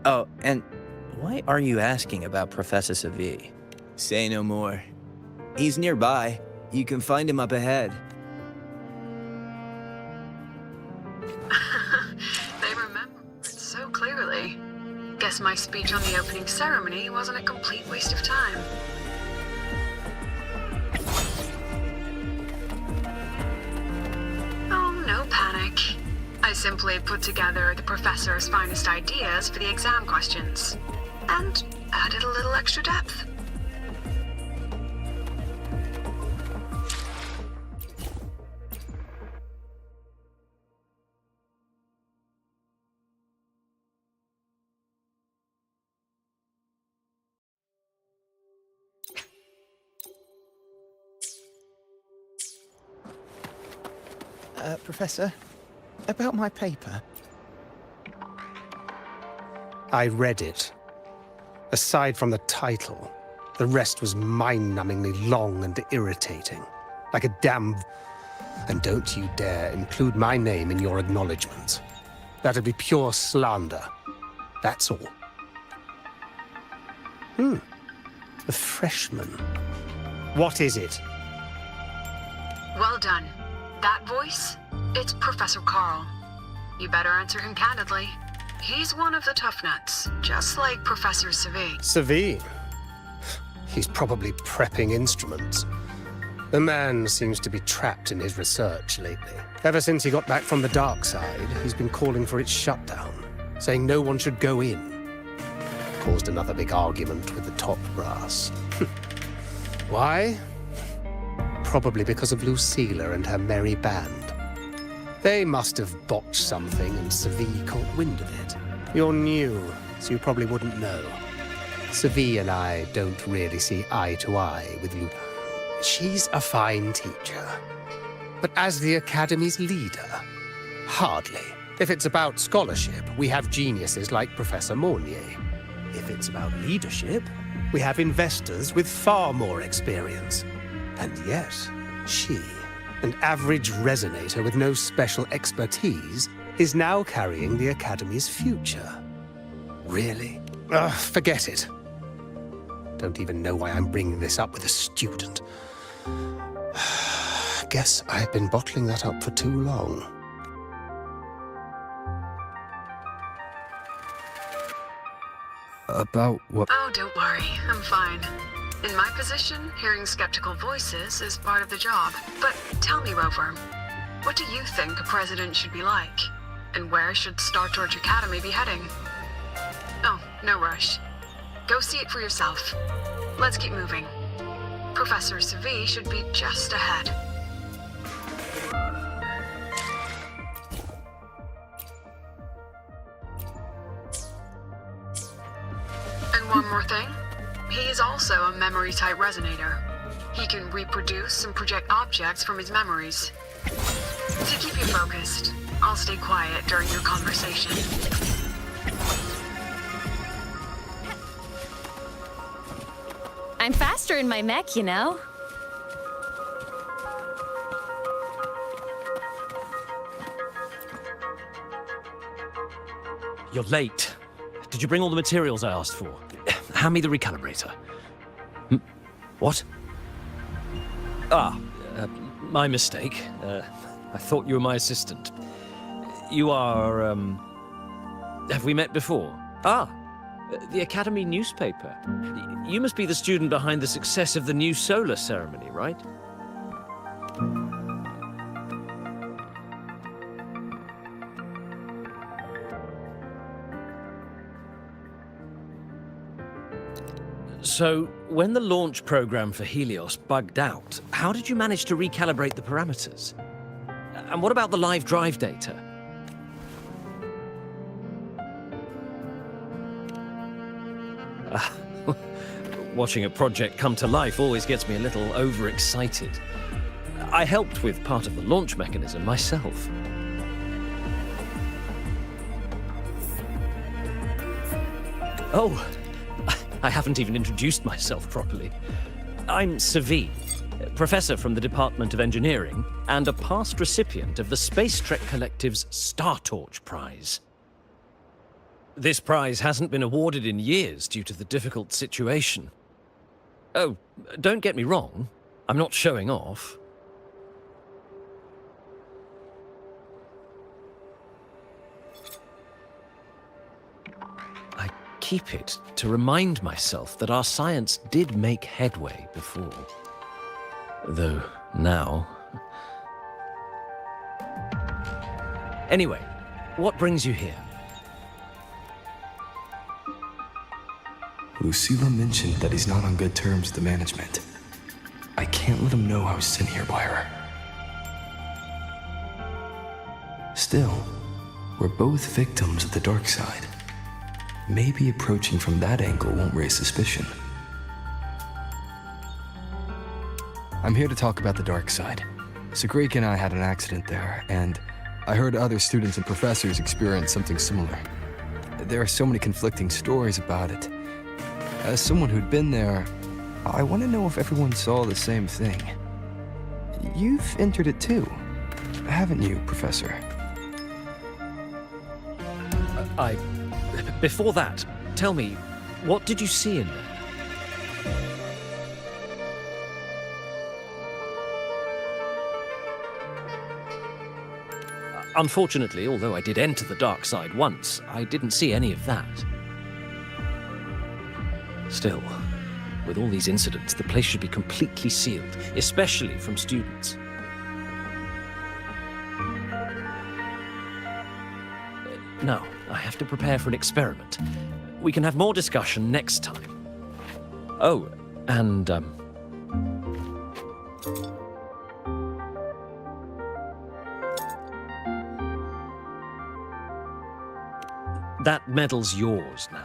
Oh, and why are you asking about Professor Savi? Say no more. He's nearby. You can find him up ahead. They remember it so clearly. Guess my speech on the opening ceremony wasn't a complete waste of time. Oh, no panic. I simply put together the professor's finest ideas for the exam questions, and added a little extra depth. Professor, about my paper. I read it. Aside from the title, the rest was mind-numbingly long and irritating. Like a damn... And don't you dare include my name in your acknowledgements. That'd be pure slander. That's all. A freshman. What is it? Well done. That voice? It's Professor Carl. You better answer him candidly. He's one of the tough nuts, just like Professor Savi. Savi? He's probably prepping instruments. The man seems to be trapped in his research lately. Ever since he got back from the dark side, he's been calling for its shutdown, saying no one should go in. Caused another big argument with the top brass. Why? Probably because of Lucilla and her merry band. They must have botched something and Savi caught wind of it. You're new, so you probably wouldn't know. Savi and I don't really see eye to eye with Lu. She's a fine teacher. But as the Academy's leader, hardly. If it's about scholarship, we have geniuses like Professor Mornier. If it's about leadership, we have investors with far more experience. And yet, she, an average resonator with no special expertise, is now carrying the Academy's future. Really? Ugh, forget it. Don't even know why I'm bringing this up with a student. Guess I've been bottling that up for too long. About what? Oh, don't worry. I'm fine. In my position, hearing skeptical voices is part of the job. But tell me, Rover, what do you think a president should be like? And where should Star Torch Academy be heading? Oh, no rush. Go see it for yourself. Let's keep moving. Professor Savi should be just ahead. And one more thing. He is also a memory-type resonator. He can reproduce and project objects from his memories. To keep you focused, I'll stay quiet during your conversation. I'm faster in my mech, you know. You're late. Did you bring all the materials I asked for? Hand me the recalibrator. What? My mistake. I thought you were my assistant. You are, Have we met before? The Academy newspaper. You must be the student behind the success of the new solar ceremony, right? So, when the launch program for Helios bugged out, how did you manage to recalibrate the parameters? And what about the live drive data? Watching a project come to life always gets me a little overexcited. I helped with part of the launch mechanism myself. Oh, I haven't even introduced myself properly. I'm Savi, professor from the Department of Engineering and a past recipient of the Space Trek Collective's Star Torch Prize. This prize hasn't been awarded in years due to the difficult situation. Oh, don't get me wrong, I'm not showing off. I keep it to remind myself that our science did make headway before. Though now... Anyway, what brings you here? Lucilla mentioned that he's not on good terms with the management. I can't let him know I was sent here by her. Still, we're both victims of the dark side. Maybe approaching from that angle won't raise suspicion. I'm here to talk about the dark side. Sagrika and I had an accident there, and I heard other students and professors experience something similar. There are so many conflicting stories about it. As someone who'd been there, I want to know if everyone saw the same thing. You've entered it too, haven't you, Professor? Before that, tell me, what did you see in there? Unfortunately, although I did enter the dark side once, I didn't see any of that. Still, with all these incidents, the place should be completely sealed, especially from students. Now, I have to prepare for an experiment. We can have more discussion next time. Oh, and, that medal's yours now.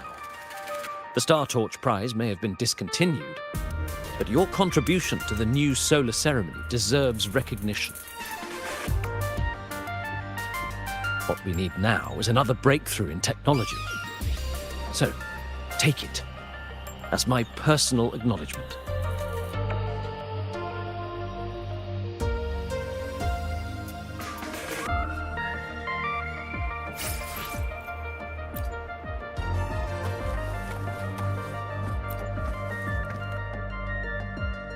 The Star Torch Prize may have been discontinued, but your contribution to the new solar ceremony deserves recognition. What we need now is another breakthrough in technology. So, take it as my personal acknowledgement.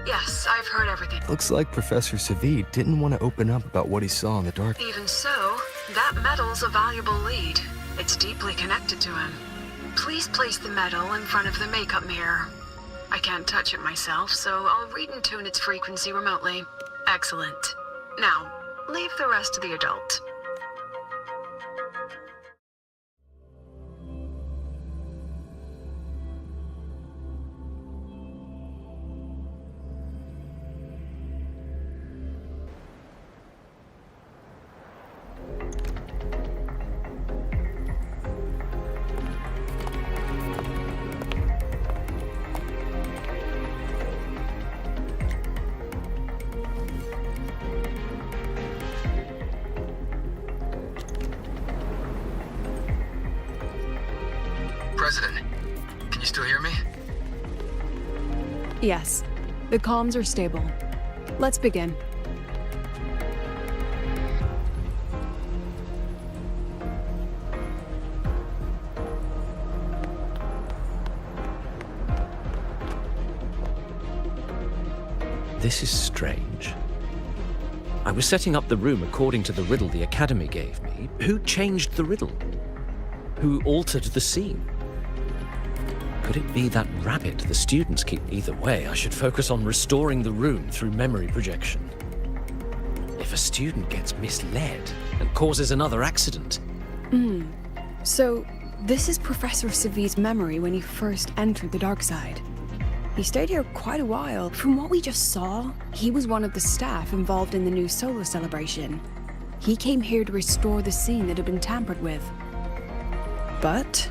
Yes, I've heard everything. Looks like Professor Savi didn't want to open up about what he saw in the dark. Even so, that medal's a valuable lead. It's deeply connected to him. Please place the medal in front of the makeup mirror. I can't touch it myself, so I'll read and tune its frequency remotely. Excellent. Now, leave the rest to the adult. President, can you still hear me? Yes, the comms are stable. Let's begin. This is strange. I was setting up the room according to the riddle the Academy gave me. Who changed the riddle? Who altered the scene? Could it be that rabbit the students keep? Either way, I should focus on restoring the room through memory projection. If a student gets misled and causes another accident... So, this is Professor Savi's memory when he first entered the dark side. He stayed here quite a while. From what we just saw, he was one of the staff involved in the new solo celebration. He came here to restore the scene that had been tampered with. But...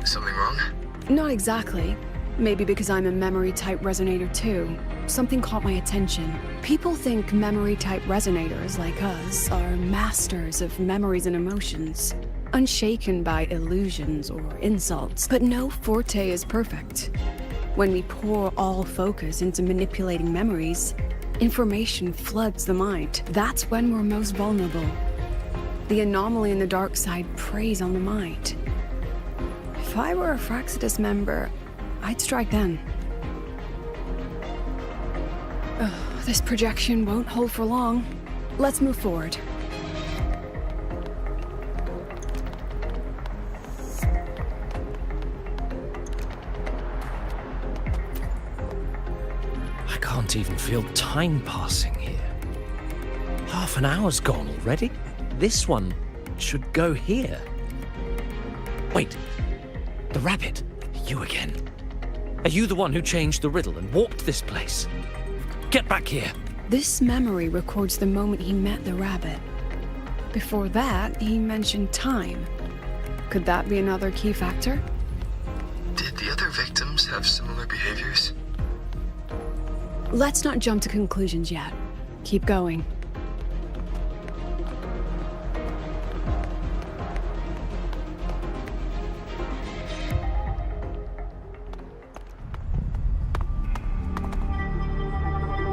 Something wrong? not exactly. Maybe because I'm a memory-type resonator too. Something caught my attention. People think memory-type resonators like us are masters of memories and emotions, unshaken by illusions or insults. But no forte is perfect. When we pour all focus into manipulating memories, information floods the mind. That's when we're most vulnerable. The anomaly in the dark side preys on the mind. If I were a Fraxidus member, I'd strike then. This projection won't hold for long. Let's move forward. I can't even feel time passing here. Half an hour's gone already. This one should go here. Wait, the rabbit. You again. Are you the one who changed the riddle and warped this place? Get back here. This memory records the moment he met the rabbit. Before that, he mentioned time. Could that be another key factor? Did the other victims have similar behaviors? Let's not jump to conclusions yet. Keep going.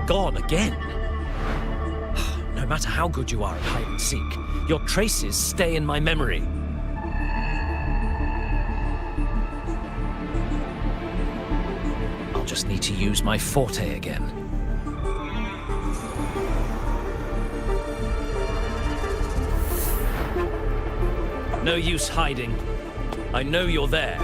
Gone again. No matter how good you are at hide and seek, your traces stay in my memory. I'll just need to use my forte again. No use hiding. I know you're there.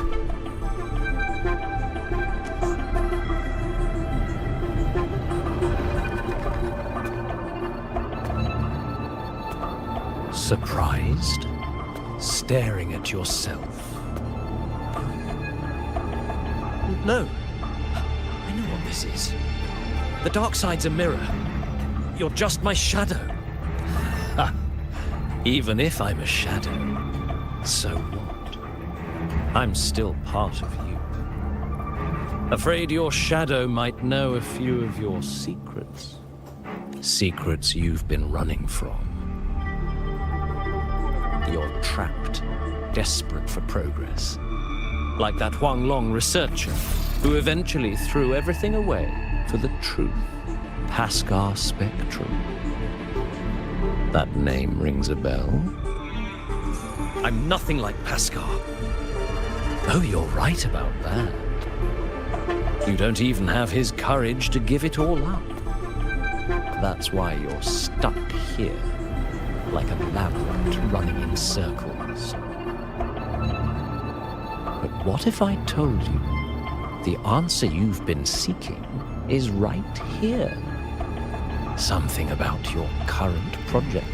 Surprised? Staring at yourself? No. I know what this is. The dark side's a mirror. You're just my shadow. Ha! Even if I'm a shadow, so what? I'm still part of you. Afraid your shadow might know a few of your secrets. Secrets you've been running from. You're trapped, desperate for progress. Like that Huang Long researcher, who eventually threw everything away for the truth. Pascar Spectrum. That name rings a bell? I'm nothing like Pascar. Oh, you're right about that. You don't even have his courage to give it all up. That's why you're stuck here. Like a labyrinth running in circles. But what if I told you the answer you've been seeking is right here? Something about your current project.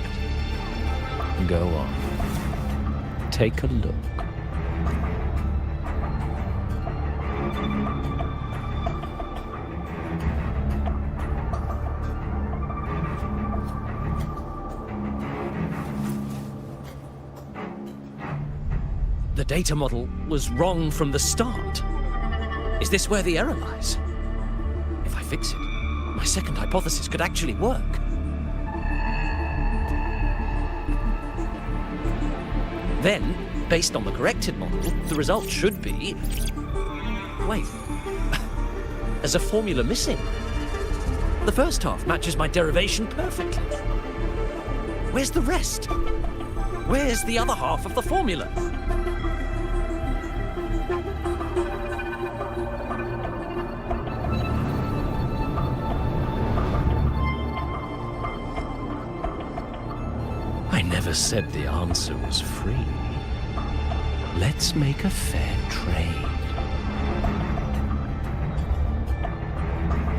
Go on. Take a look. The data model was wrong from the start. Is this where the error lies? If I fix it, my second hypothesis could actually work. Then, based on the corrected model, the result should be... Wait. There's a formula missing. The first half matches my derivation perfectly. Where's the rest? Where's the other half of the formula? I never said the answer was free. Let's make a fair trade.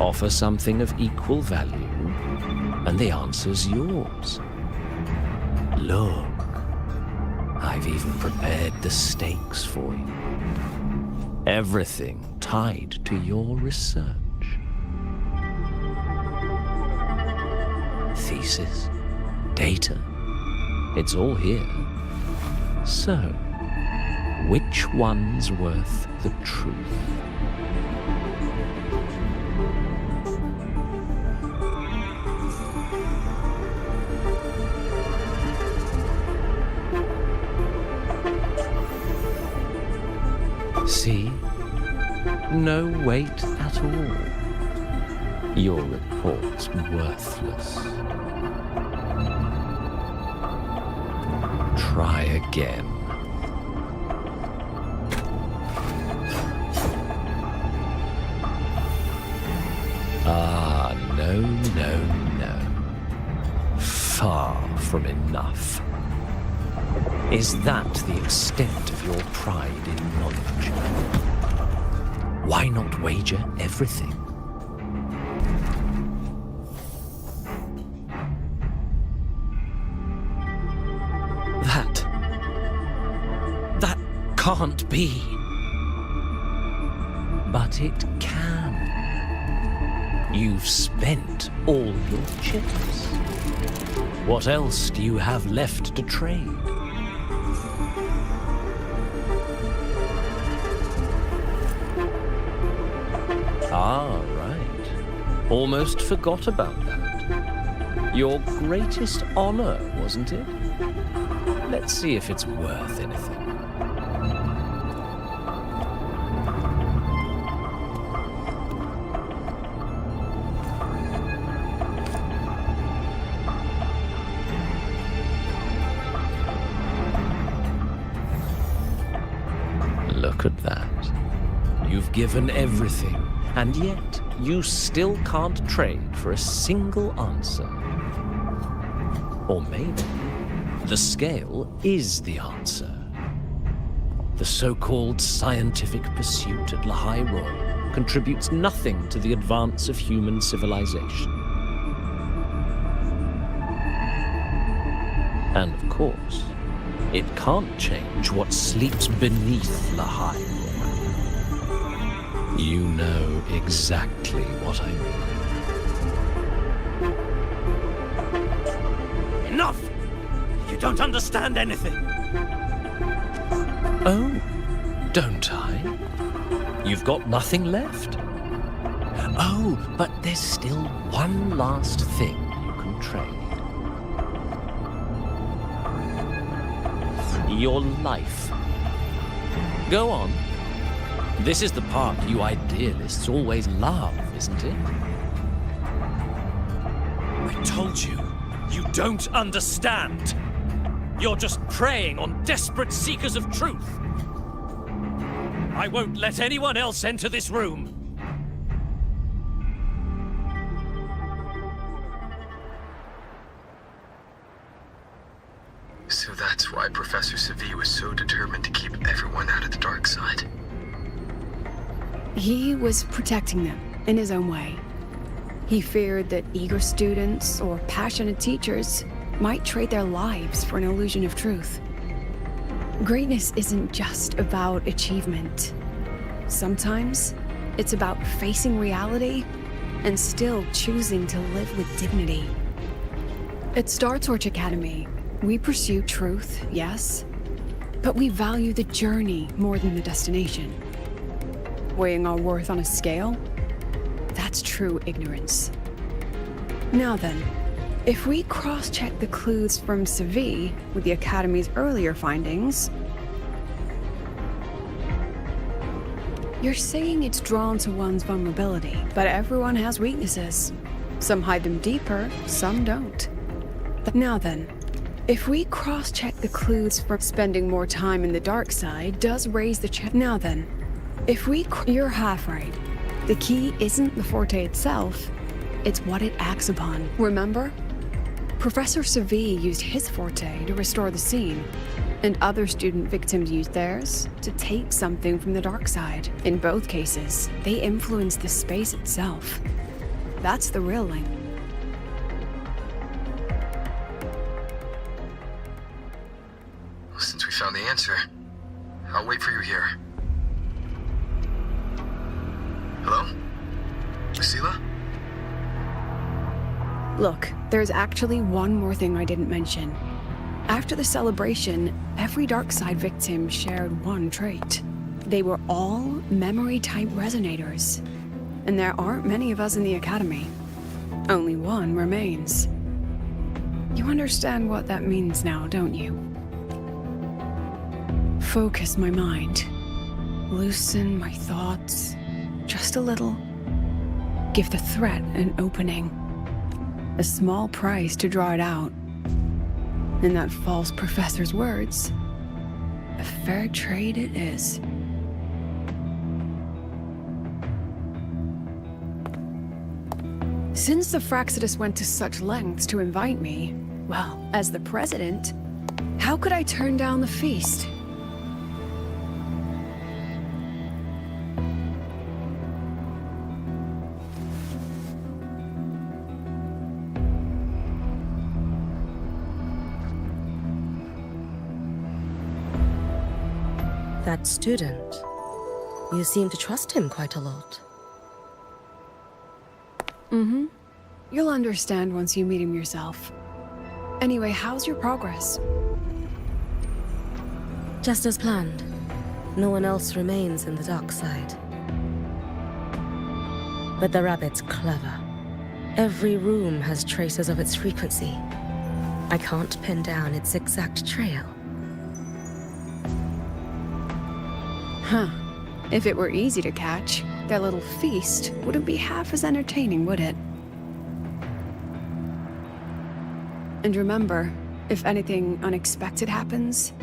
Offer something of equal value, and the answer's yours. Look, I've even prepared the stakes for you. Everything tied to your research. Thesis, data, it's all here. So, which one's worth the truth? See? No weight at all. Your report's worthless. Try again. Ah, no, no, no. Far from enough. Is that the extent of your pride in knowledge? Why not wager everything? That can't be. But it can. You've spent all your chips. What else do you have left to trade? Ah, right. Almost forgot about that. Your greatest honor, wasn't it? Let's see if it's worth anything. Look at that. You've given everything. And yet, you still can't trade for a single answer. Or maybe, the scale is the answer. The so-called scientific pursuit at Lahai Roy contributes nothing to the advance of human civilization. And of course, it can't change what sleeps beneath Lahai Roy. You know exactly what I mean. Enough! You don't understand anything. Oh, don't I? You've got nothing left. Oh, but there's still one last thing you can trade. Your life. Go on. This is the part you idealists always love, isn't it? I told you, you don't understand. You're just preying on desperate seekers of truth. I won't let anyone else enter this room. So that's why Professor Savi was so determined to keep everyone out of the dark side. He was protecting them in his own way. He feared that eager students or passionate teachers might trade their lives for an illusion of truth. Greatness isn't just about achievement. Sometimes it's about facing reality and still choosing to live with dignity. At Star Torch Academy, we pursue truth, yes, but we value the journey more than the destination. Weighing our worth on a scale? That's true ignorance. Now then, if we cross-check the clues from Savi with the Academy's earlier findings, you're saying it's drawn to one's vulnerability, but everyone has weaknesses. Some hide them deeper, some don't. Now then, if we cross-check the clues from spending more time in the dark side does raise the chance. Now then, you're half right. The key isn't the forte itself, it's what it acts upon. Remember? Professor Savi used his forte to restore the scene, and other student victims used theirs to take something from the dark side. In both cases, they influenced the space itself. That's the real link. Since we found the answer, I'll wait for you here. Hello? Lucilla? Look, there's actually one more thing I didn't mention. After the celebration, every Darkside victim shared one trait. They were all memory-type resonators. And there aren't many of us in the Academy. Only one remains. You understand what that means now, don't you? Focus my mind. Loosen my thoughts. Just a little. Give the threat an opening. A small price to draw it out. In that false professor's words, a fair trade it is. Since the Fraxidus went to such lengths to invite me, well, as the president, how could I turn down the feast? That student. You seem to trust him quite a lot. Mm-hmm. You'll understand once you meet him yourself. Anyway, how's your progress? Just as planned. No one else remains in the dark side. But the rabbit's clever. Every room has traces of its frequency. I can't pin down its exact trail. Huh. If it were easy to catch, their little feast wouldn't be half as entertaining, would it? And remember, if anything unexpected happens,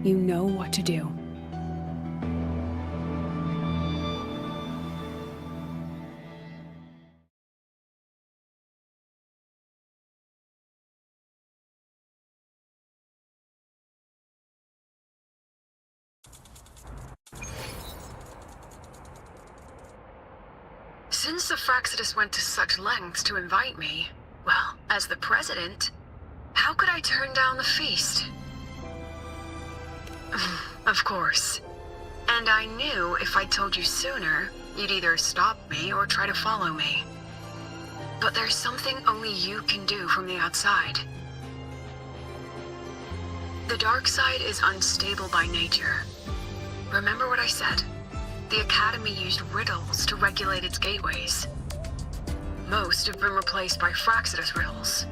you know what to do. Since the Fraxidus went to such lengths to invite me, well, as the president, how could I turn down the feast? Of course. And I knew if I told you sooner, you'd either stop me or try to follow me. But there's something only you can do from the outside. The dark side is unstable by nature. Remember what I said? The Academy used riddles to regulate its gateways. Most have been replaced by Fraxidus riddles,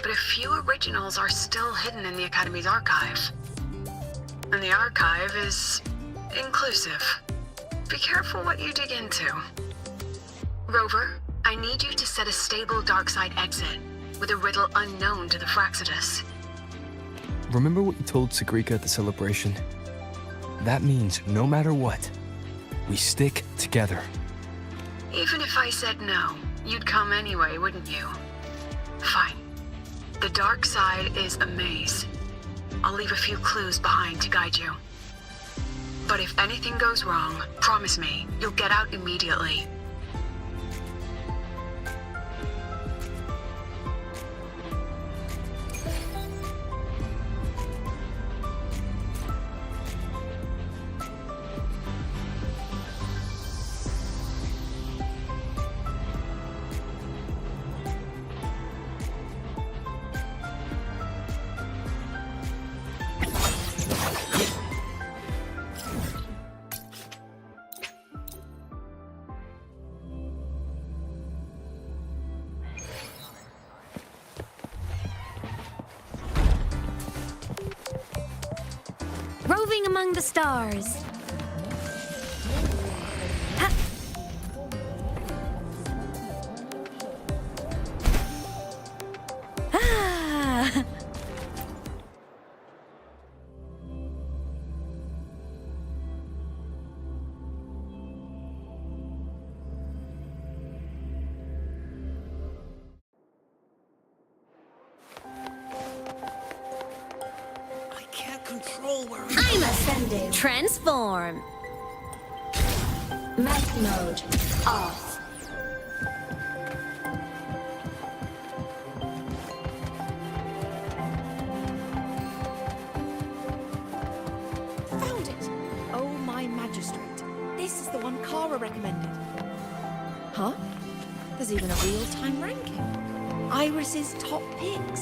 but a few originals are still hidden in the Academy's archive. And the archive is inclusive. Be careful what you dig into. Rover, I need you to set a stable darkside exit with a riddle unknown to the Fraxidus. Remember what you told Sigrika at the celebration? That means no matter what, we stick together. Even if I said no, you'd come anyway, wouldn't you? Fine. The dark side is a maze. I'll leave a few clues behind to guide you. But if anything goes wrong, promise me, you'll get out immediately. Roving among the stars. Ha! Ah! I'm ascending. Transform. Mech mode off. Found it! Oh, my magistrate. This is the one Kara recommended. There's even a real-time ranking. Iris's top picks.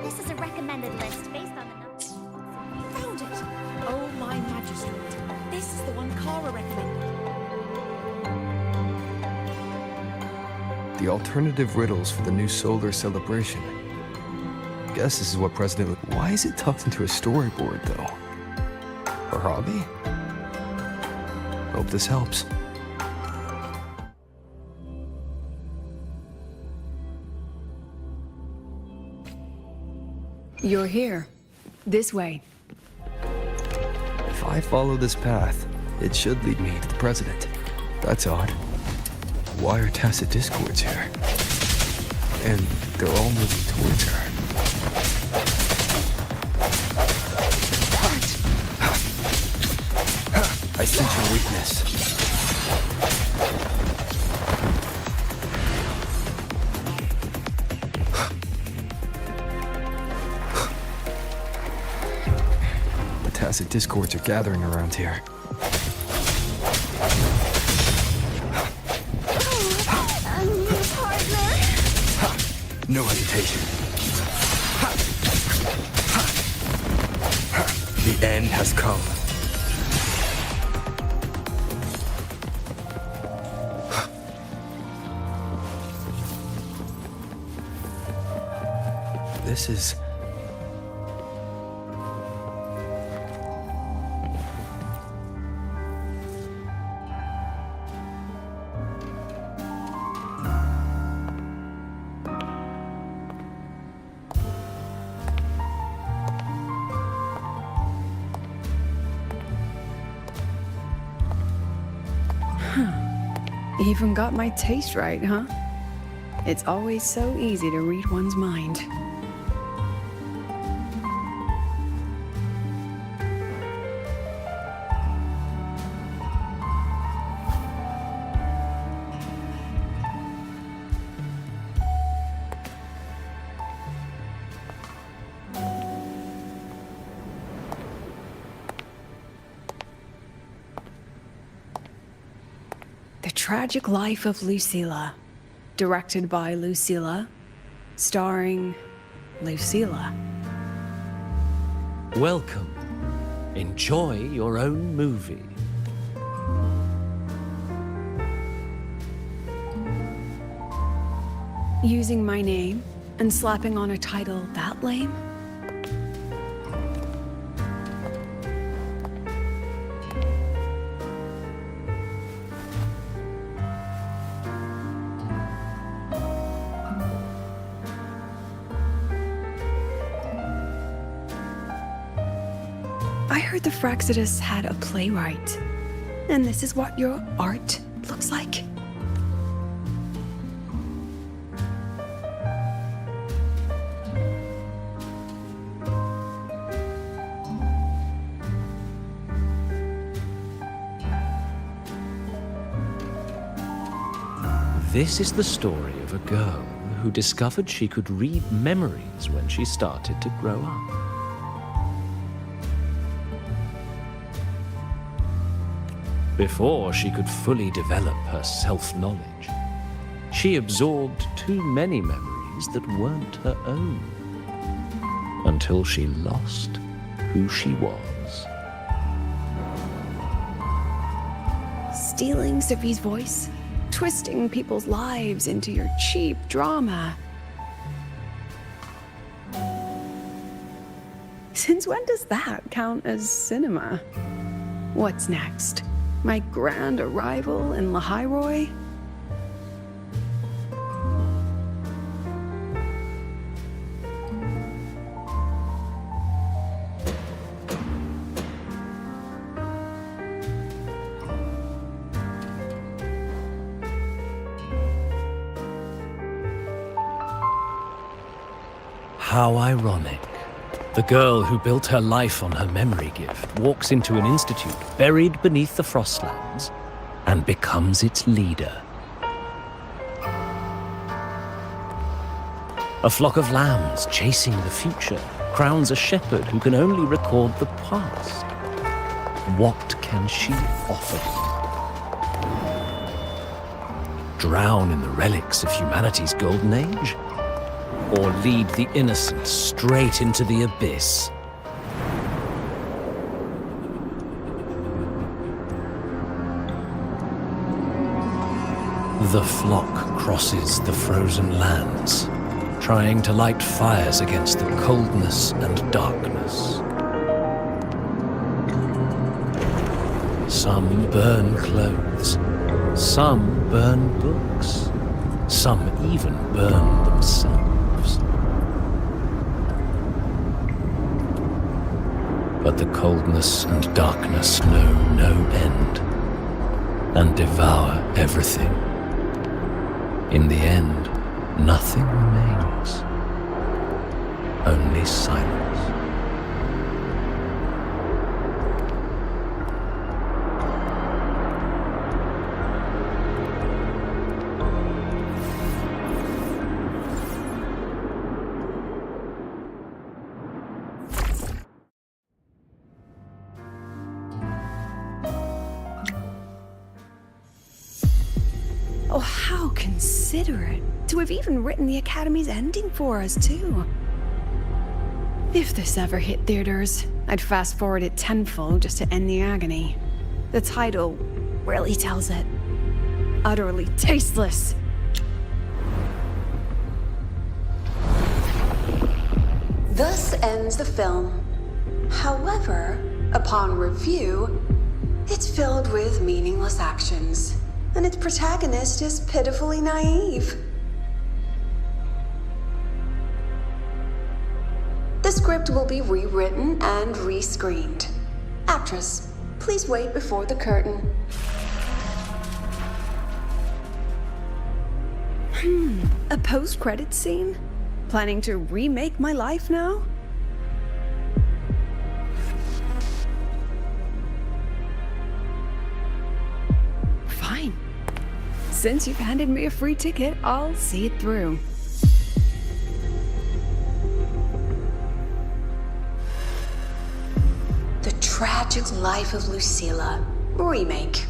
This is a recommended list based on the numbers. Found it! Oh, my magistrate. This is the one Kara recommended. The alternative riddles for the new solar celebration. Guess this is what President... Why is it tucked into a storyboard, though? Her hobby? Hope this helps. You're here. This way. If I follow this path, it should lead me to the president. That's odd. Why are tacit discords here? And they're all moving towards her. I sense your weakness. The tacit discords are gathering around here. No hesitation. The end has come. This is... Even got my taste right, huh? It's always so easy to read one's mind. The Tragic Life of Lucilla, directed by Lucilla, starring Lucilla. Welcome. Enjoy your own movie. Using my name and slapping on a title that lame? I heard the Fraxidus had a playwright, and this is what your art looks like? This is the story of a girl who discovered she could read memories when she started to grow up. Before she could fully develop her self-knowledge, she absorbed too many memories that weren't her own, until she lost who she was. Stealing Sophie's voice? Twisting people's lives into your cheap drama. Since when does that count as cinema? What's next? My grand arrival in Lahiroy? How ironic. The girl who built her life on her memory gift walks into an institute buried beneath the Frostlands and becomes its leader. A flock of lambs chasing the future crowns a shepherd who can only record the past. What can she offer? drown in the relics of humanity's golden age? Or lead the innocent straight into the abyss? The flock crosses the frozen lands, trying to light fires against the coldness and darkness. Some burn clothes, some burn books, some even burn themselves. But the coldness and darkness know no end and devour everything. In the end, nothing remains, only silence. Oh, how considerate to have even written the Academy's ending for us, too. If this ever hit theaters, I'd fast forward it tenfold just to end the agony. The title really tells it. Utterly tasteless. Thus ends the film. However, upon review, it's filled with meaningless actions, and its protagonist is pitifully naive. The script will be rewritten and rescreened. Actress, please wait before the curtain. A post-credit scene? Planning to remake my life now? Fine. Since you've handed me a free ticket, I'll see it through. The Tragic Life of Lucilla. Remake.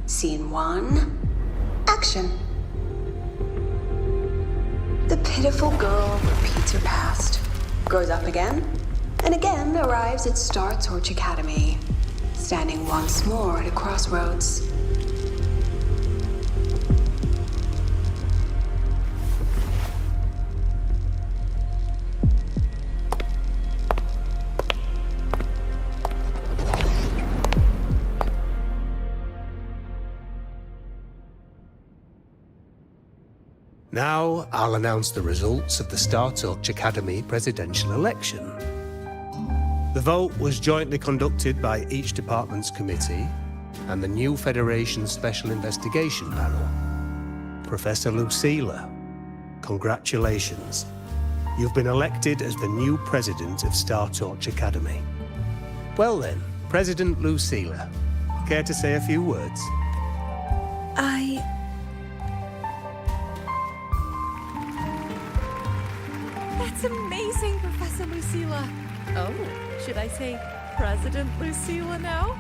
Scene 1. Action. The pitiful girl repeats her past, grows up again, and again arrives at Star Torch Academy, standing once more at a crossroads. Now, I'll announce the results of the Star Torch Academy presidential election. The vote was jointly conducted by each department's committee and the new Federation's Special Investigation Panel. Professor Lucilla, congratulations. You've been elected as the new president of Star Torch Academy. Well then, President Lucilla, care to say a few words? That's amazing, Professor Lucilla. Oh, should I say President Lucilla now?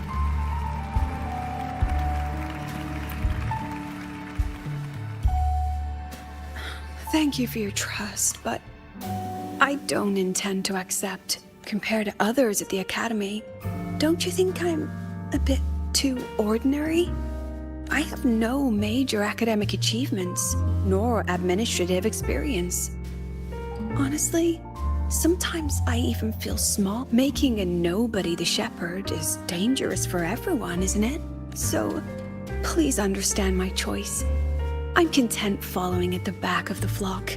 Thank you for your trust, but I don't intend to accept. Compared to others at the Academy, don't you think I'm a bit too ordinary? I have no major academic achievements, nor administrative experience. Honestly, sometimes I even feel small. Making a nobody the shepherd is dangerous for everyone, isn't it? So, please understand my choice. I'm content following at the back of the flock.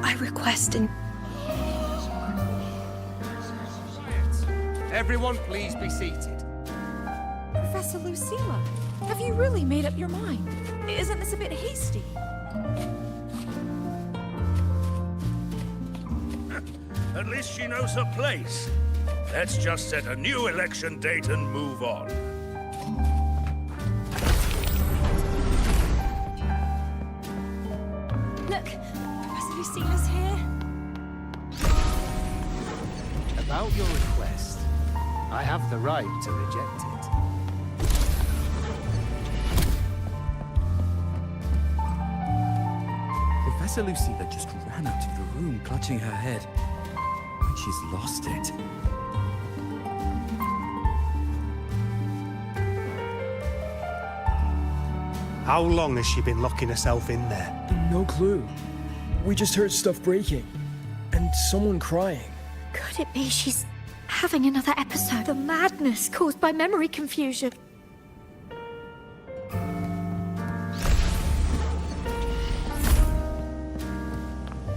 I request an... Everyone please be seated. Professor Lucilla, have you really made up your mind? Isn't this a bit hasty? At least she knows her place. Let's just set a new election date and move on. Look, Professor Lucilla's here. About your request, I have the right to reject it. Professor Lucilla just ran out of the room, clutching her head. She's lost it. How long has she been locking herself in there? No clue. We just heard stuff breaking. And someone crying. Could it be she's having another episode? The madness caused by memory confusion.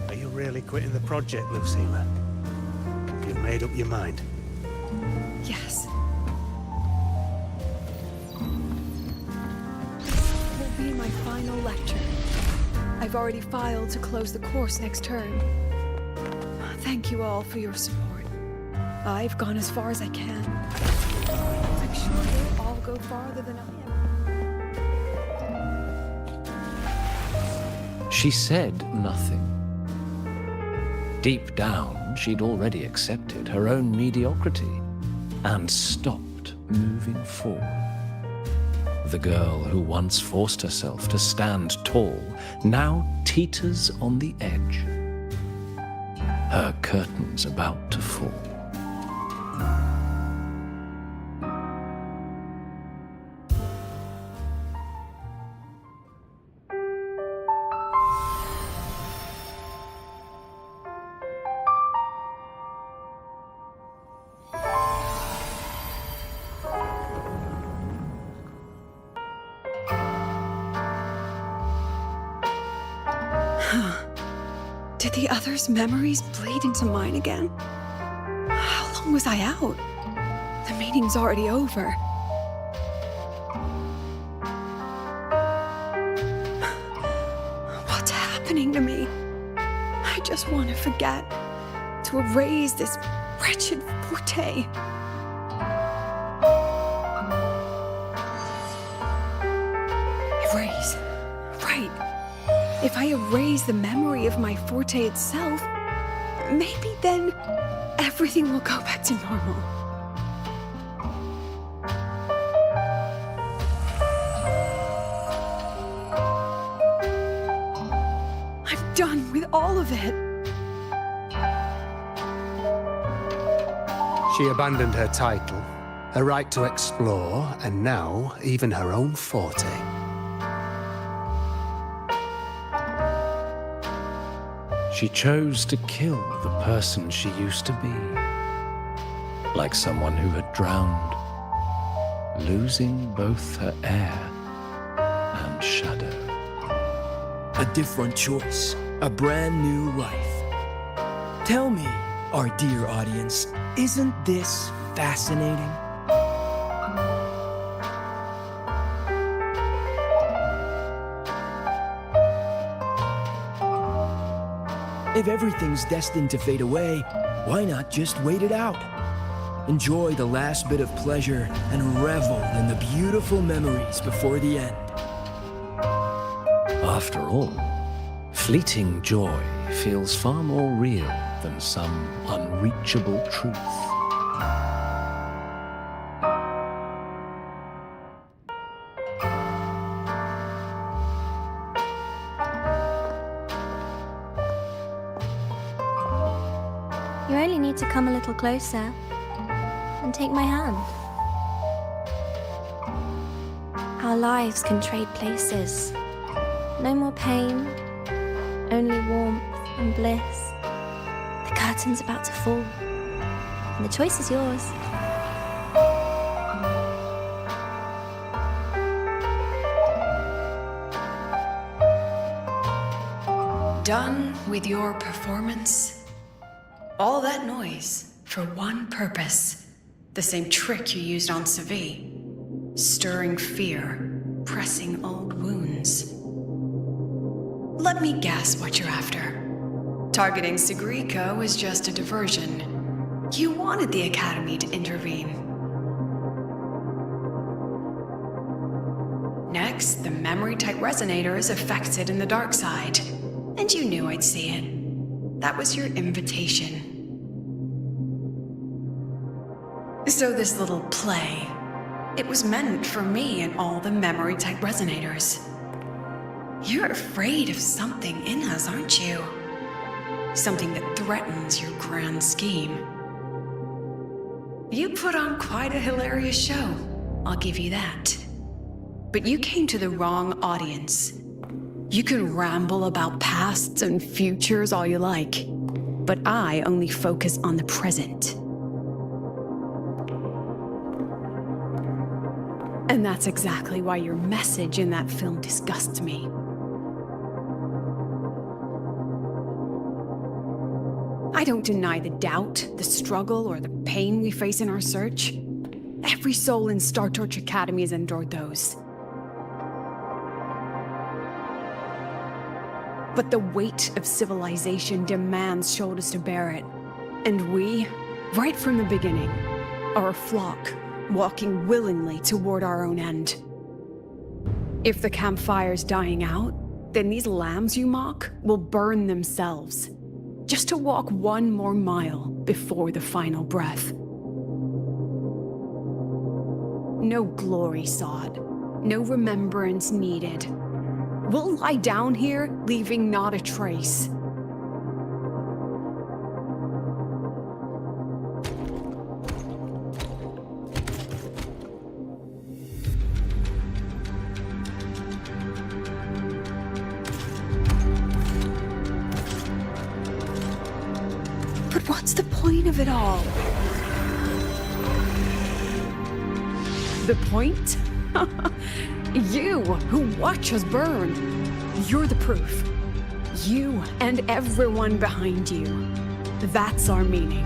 Are you really quitting the project, Lucilla? You've made up your mind? Yes. Will be my final lecture. I've already filed to close the course next term. Thank you all for your support. I've gone as far as I can. I'm sure they'll all go farther than I am. She said nothing. Deep down, she'd already accepted her own mediocrity and stopped moving forward. The girl who once forced herself to stand tall now teeters on the edge. Her curtain's about to fall. Did the others' memories bleed into mine again? How long was I out? The meeting's already over. What's happening to me? I just want to forget, to erase this wretched forte. Erase. Right. If I erase the memory of my forte itself, maybe then everything will go back to normal. I'm done with all of it. She abandoned her title, her right to explore, and now even her own forte. She chose to kill the person she used to be, like someone who had drowned, losing both her air and shadow. A different choice. A brand new life. Tell me, our dear audience, isn't this fascinating? If everything's destined to fade away, why not just wait it out? Enjoy the last bit of pleasure and revel in the beautiful memories before the end. After all, fleeting joy feels far more real than some unreachable truth. You only need to come a little closer and take my hand. Our lives can trade places. No more pain, only warmth and bliss. The curtain's about to fall, and the choice is yours. Done with your performance? All that noise for one purpose. The same trick you used on Savi. Stirring fear, pressing old wounds. Let me guess what you're after. Targeting Sigrika was just a diversion. You wanted the Academy to intervene. Next, the memory-type resonator is affected in the dark side. And you knew I'd see it. That was your invitation. So this little play, it was meant for me and all the memory-type resonators. You're afraid of something in us, aren't you? Something that threatens your grand scheme. You put on quite a hilarious show, I'll give you that. But you came to the wrong audience. You can ramble about pasts and futures all you like, but I only focus on the present. And that's exactly why your message in that film disgusts me. I don't deny the doubt, the struggle, or the pain we face in our search. Every soul in Star Torch Academy has endured those. But the weight of civilization demands shoulders to bear it. And we, right from the beginning, are a flock, walking willingly toward our own end. If the campfire's dying out, then these lambs you mock will burn themselves, just to walk one more mile before the final breath. No glory sought, no remembrance needed. We'll lie down here, leaving not a trace. But what's the point of it all? The point? You, who watch us burn. You're the proof. You and everyone behind you. That's our meaning.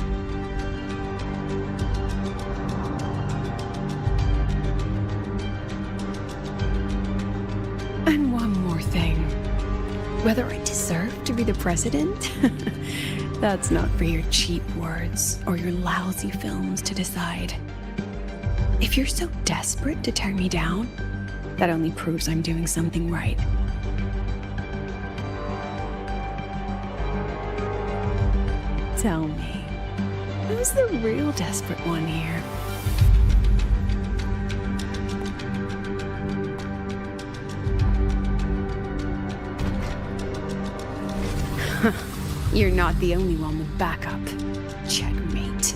And one more thing. Whether I deserve to be the president? That's not for your cheap words or your lousy films to decide. If you're so desperate to tear me down, that only proves I'm doing something right. Tell me, who's the real desperate one here? You're not the only one with backup. Checkmate.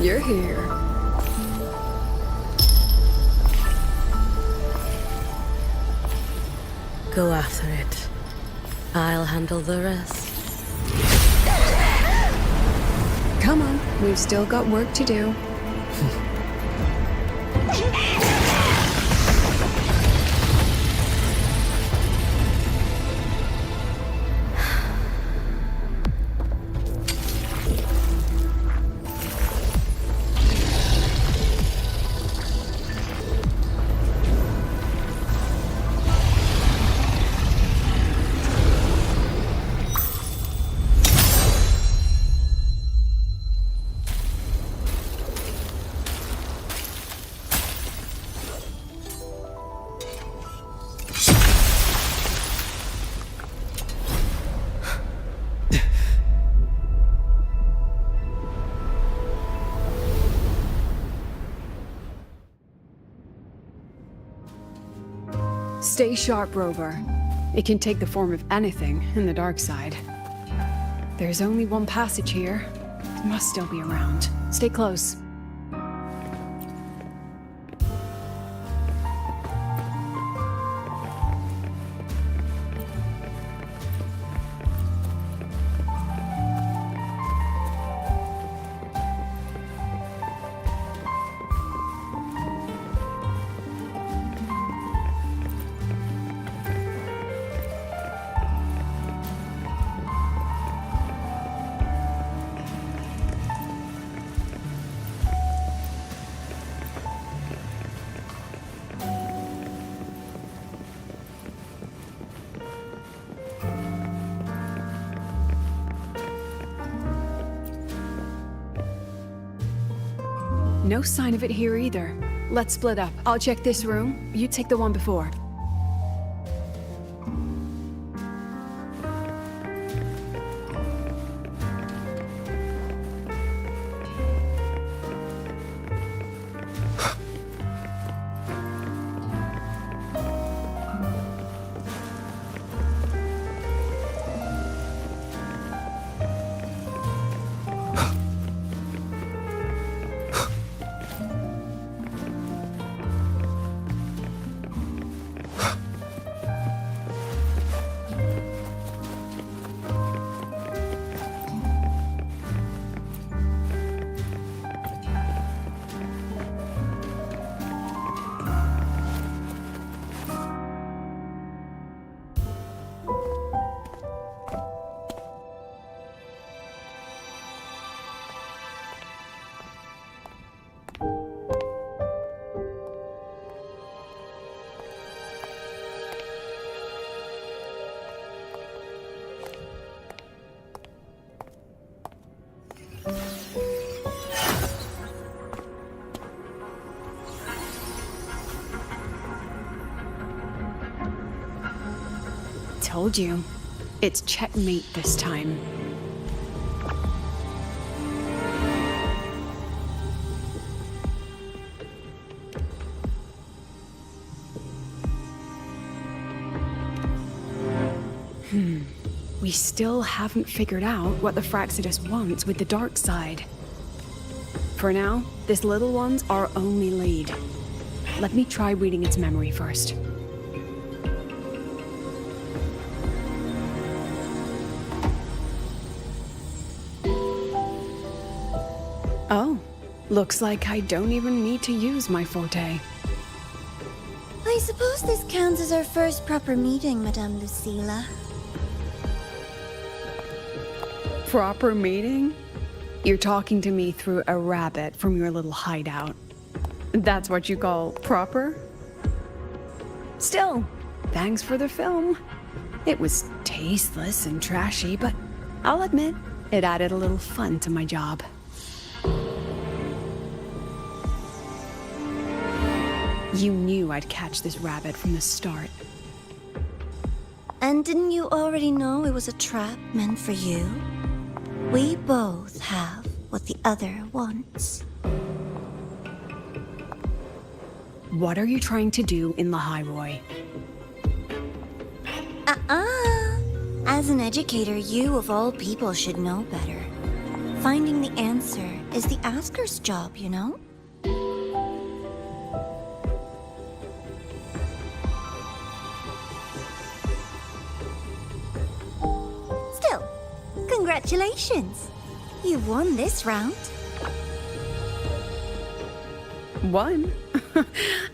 You're here. Go after it. I'll handle the rest. Come on, we've still got work to do. Stay sharp, Rover. It can take the form of anything in the dark side. There's only one passage here. It must still be around. Stay close. No sign of it here either. Let's split up. I'll check this room. You take the one before. Told you. It's checkmate this time. We still haven't figured out what the Fraxidus wants with the dark side. For now, this little one's our only lead. Let me try reading its memory first. Oh, looks like I don't even need to use my forte. I suppose this counts as our first proper meeting, Madame Lucilla. Proper meeting? You're talking to me through a rabbit from your little hideout. That's what you call proper? Still, thanks for the film. It was tasteless and trashy, but I'll admit, it added a little fun to my job. You knew I'd catch this rabbit from the start. And didn't you already know it was a trap meant for you? We both have what the other wants. What are you trying to do in the Highroy? As an educator, you of all people should know better. Finding the answer is the asker's job, you know? Still, congratulations! You've won this round. Won?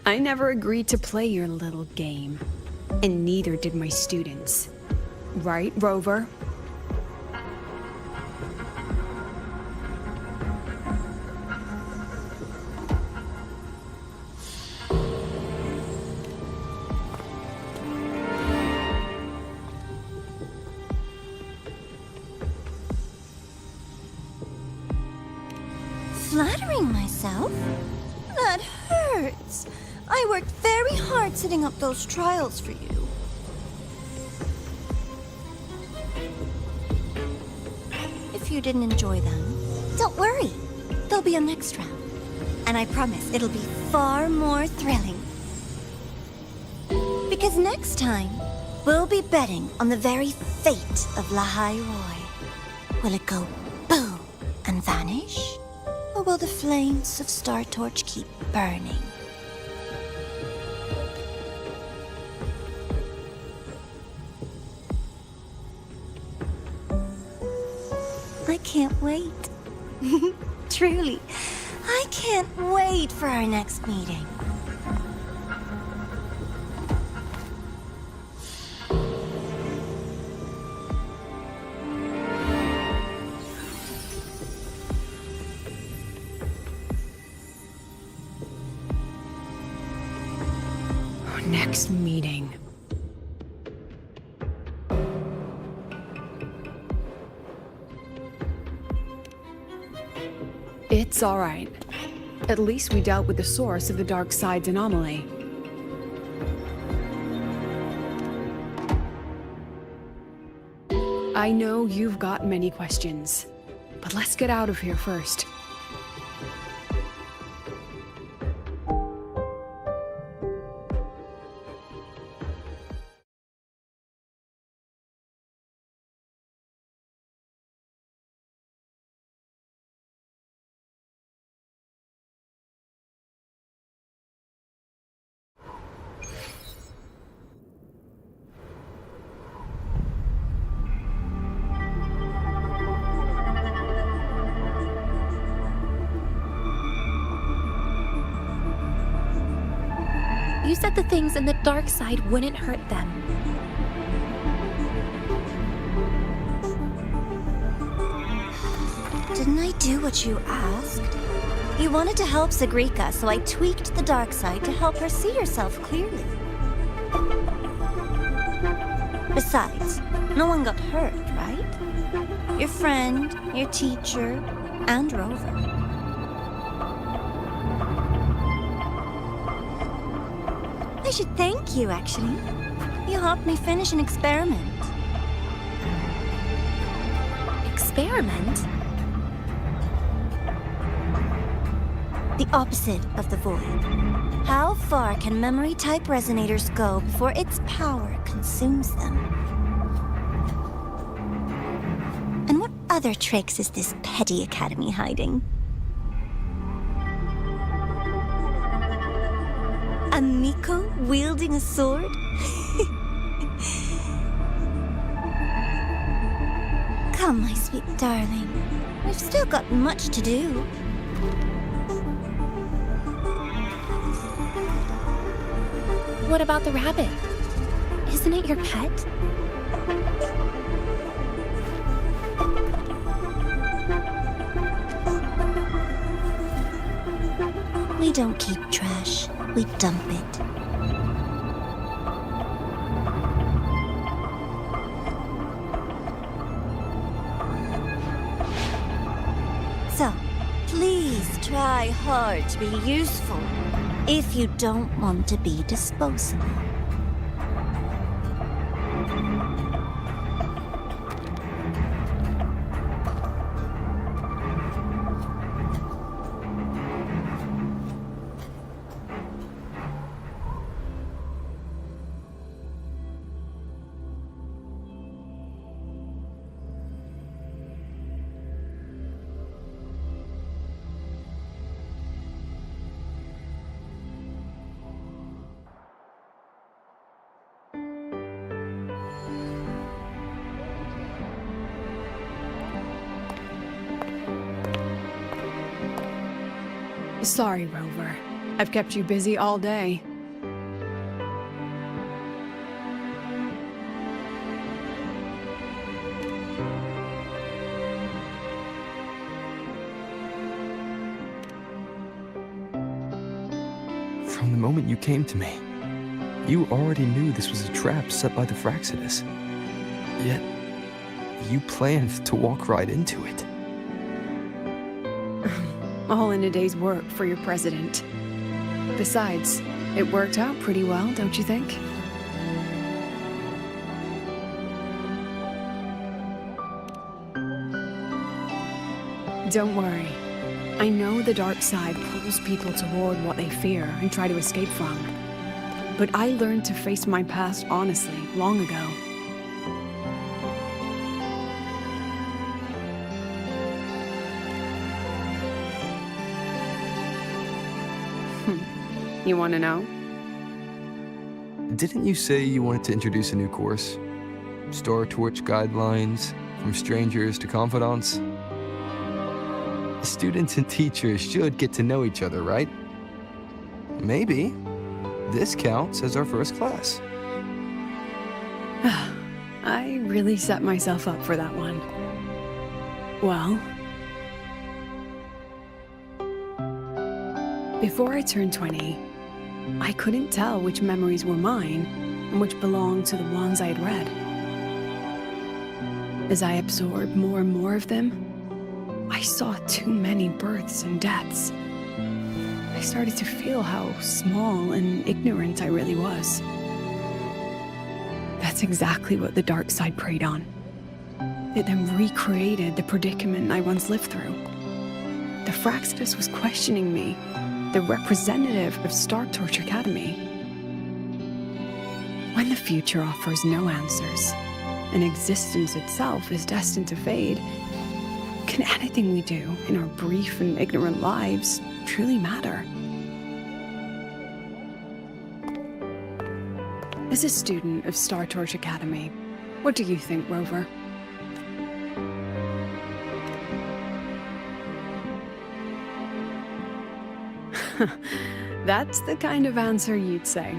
I never agreed to play your little game. And neither did my students. Right, Rover? Flattering myself? That hurts. I worked very hard setting up those trials for you. If you didn't enjoy them, don't worry. There'll be a next round. And I promise it'll be far more thrilling. Because next time, we'll be betting on the very fate of La Roy. Will it go boom and vanish? Or will the flames of Star Torch keep burning? I can't wait. Truly, I can't wait for our next meeting. Next meeting. It's all right. At least we dealt with the source of the dark side's anomaly. I know you've got many questions, but let's get out of here first. You said the things in the dark side wouldn't hurt them. Didn't I do what you asked? You wanted to help Sigrika, so I tweaked the dark side to help her see herself clearly. Besides, no one got hurt, right? Your friend, your teacher, and Rover. I should thank you, actually. You helped me finish an experiment. Experiment? The opposite of the void. How far can memory-type resonators go before its power consumes them? And what other tricks is this petty academy hiding? A Miko wielding a sword? Come, my sweet darling. We've still got much to do. What about the rabbit? Isn't it your pet? We don't keep trash. We dump it. So, please try hard to be useful if you don't want to be disposable. Sorry, Rover. I've kept you busy all day. From the moment you came to me, you already knew this was a trap set by the Fraxidus. Yet, you planned to walk right into it. All in a day's work for your president. Besides, it worked out pretty well, don't you think? Don't worry. I know the dark side pulls people toward what they fear and try to escape from. But I learned to face my past honestly long ago. You want to know? Didn't you say you wanted to introduce a new course? Star Torch guidelines, from strangers to confidants? Students and teachers should get to know each other, right? Maybe this counts as our first class. I really set myself up for that one. Well, before I turned 20, I couldn't tell which memories were mine and which belonged to the ones I had read. As I absorbed more and more of them, I saw too many births and deaths. I started to feel how small and ignorant I really was. That's exactly what the dark side preyed on. It then recreated the predicament I once lived through. The Fraxidus was questioning me, the representative of Star Torch Academy. When the future offers no answers, and existence itself is destined to fade, can anything we do in our brief and ignorant lives truly matter? As a student of Star Torch Academy, what do you think, Rover? That's the kind of answer you'd say.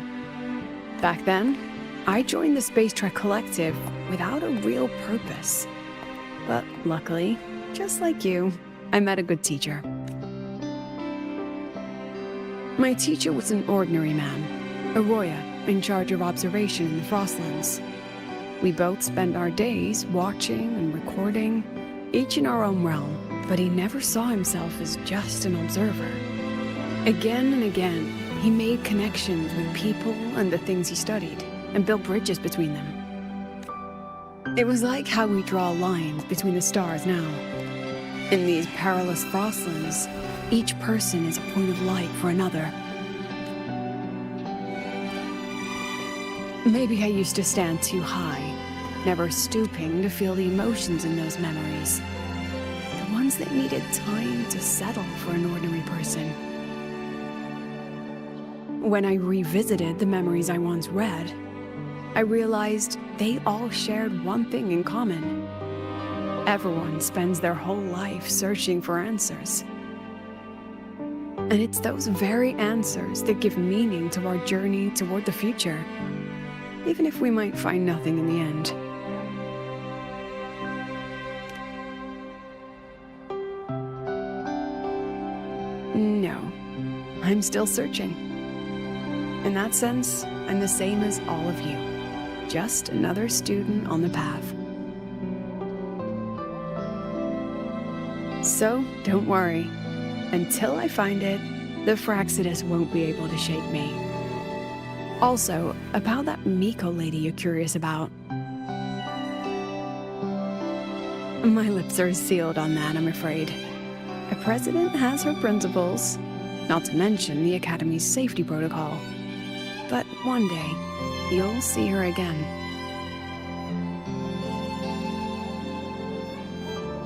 Back then, I joined the Space Trek Collective without a real purpose. But luckily, just like you, I met a good teacher. My teacher was an ordinary man, Arroya, in charge of observation in the Frostlands. We both spent our days watching and recording, each in our own realm, but he never saw himself as just an observer. Again and again, he made connections with people and the things he studied, and built bridges between them. It was like how we draw lines between the stars now. In these perilous Frostlands, each person is a point of light for another. Maybe I used to stand too high, never stooping to feel the emotions in those memories. The ones that needed time to settle for an ordinary person. When I revisited the memories I once read, I realized they all shared one thing in common. Everyone spends their whole life searching for answers. And it's those very answers that give meaning to our journey toward the future, even if we might find nothing in the end. No, I'm still searching. In that sense, I'm the same as all of you. Just another student on the path. So, don't worry. Until I find it, the Fraxidus won't be able to shake me. Also, about that Miko lady you're curious about. My lips are sealed on that, I'm afraid. A president has her principles, not to mention the Academy's safety protocol. But one day, you'll see her again.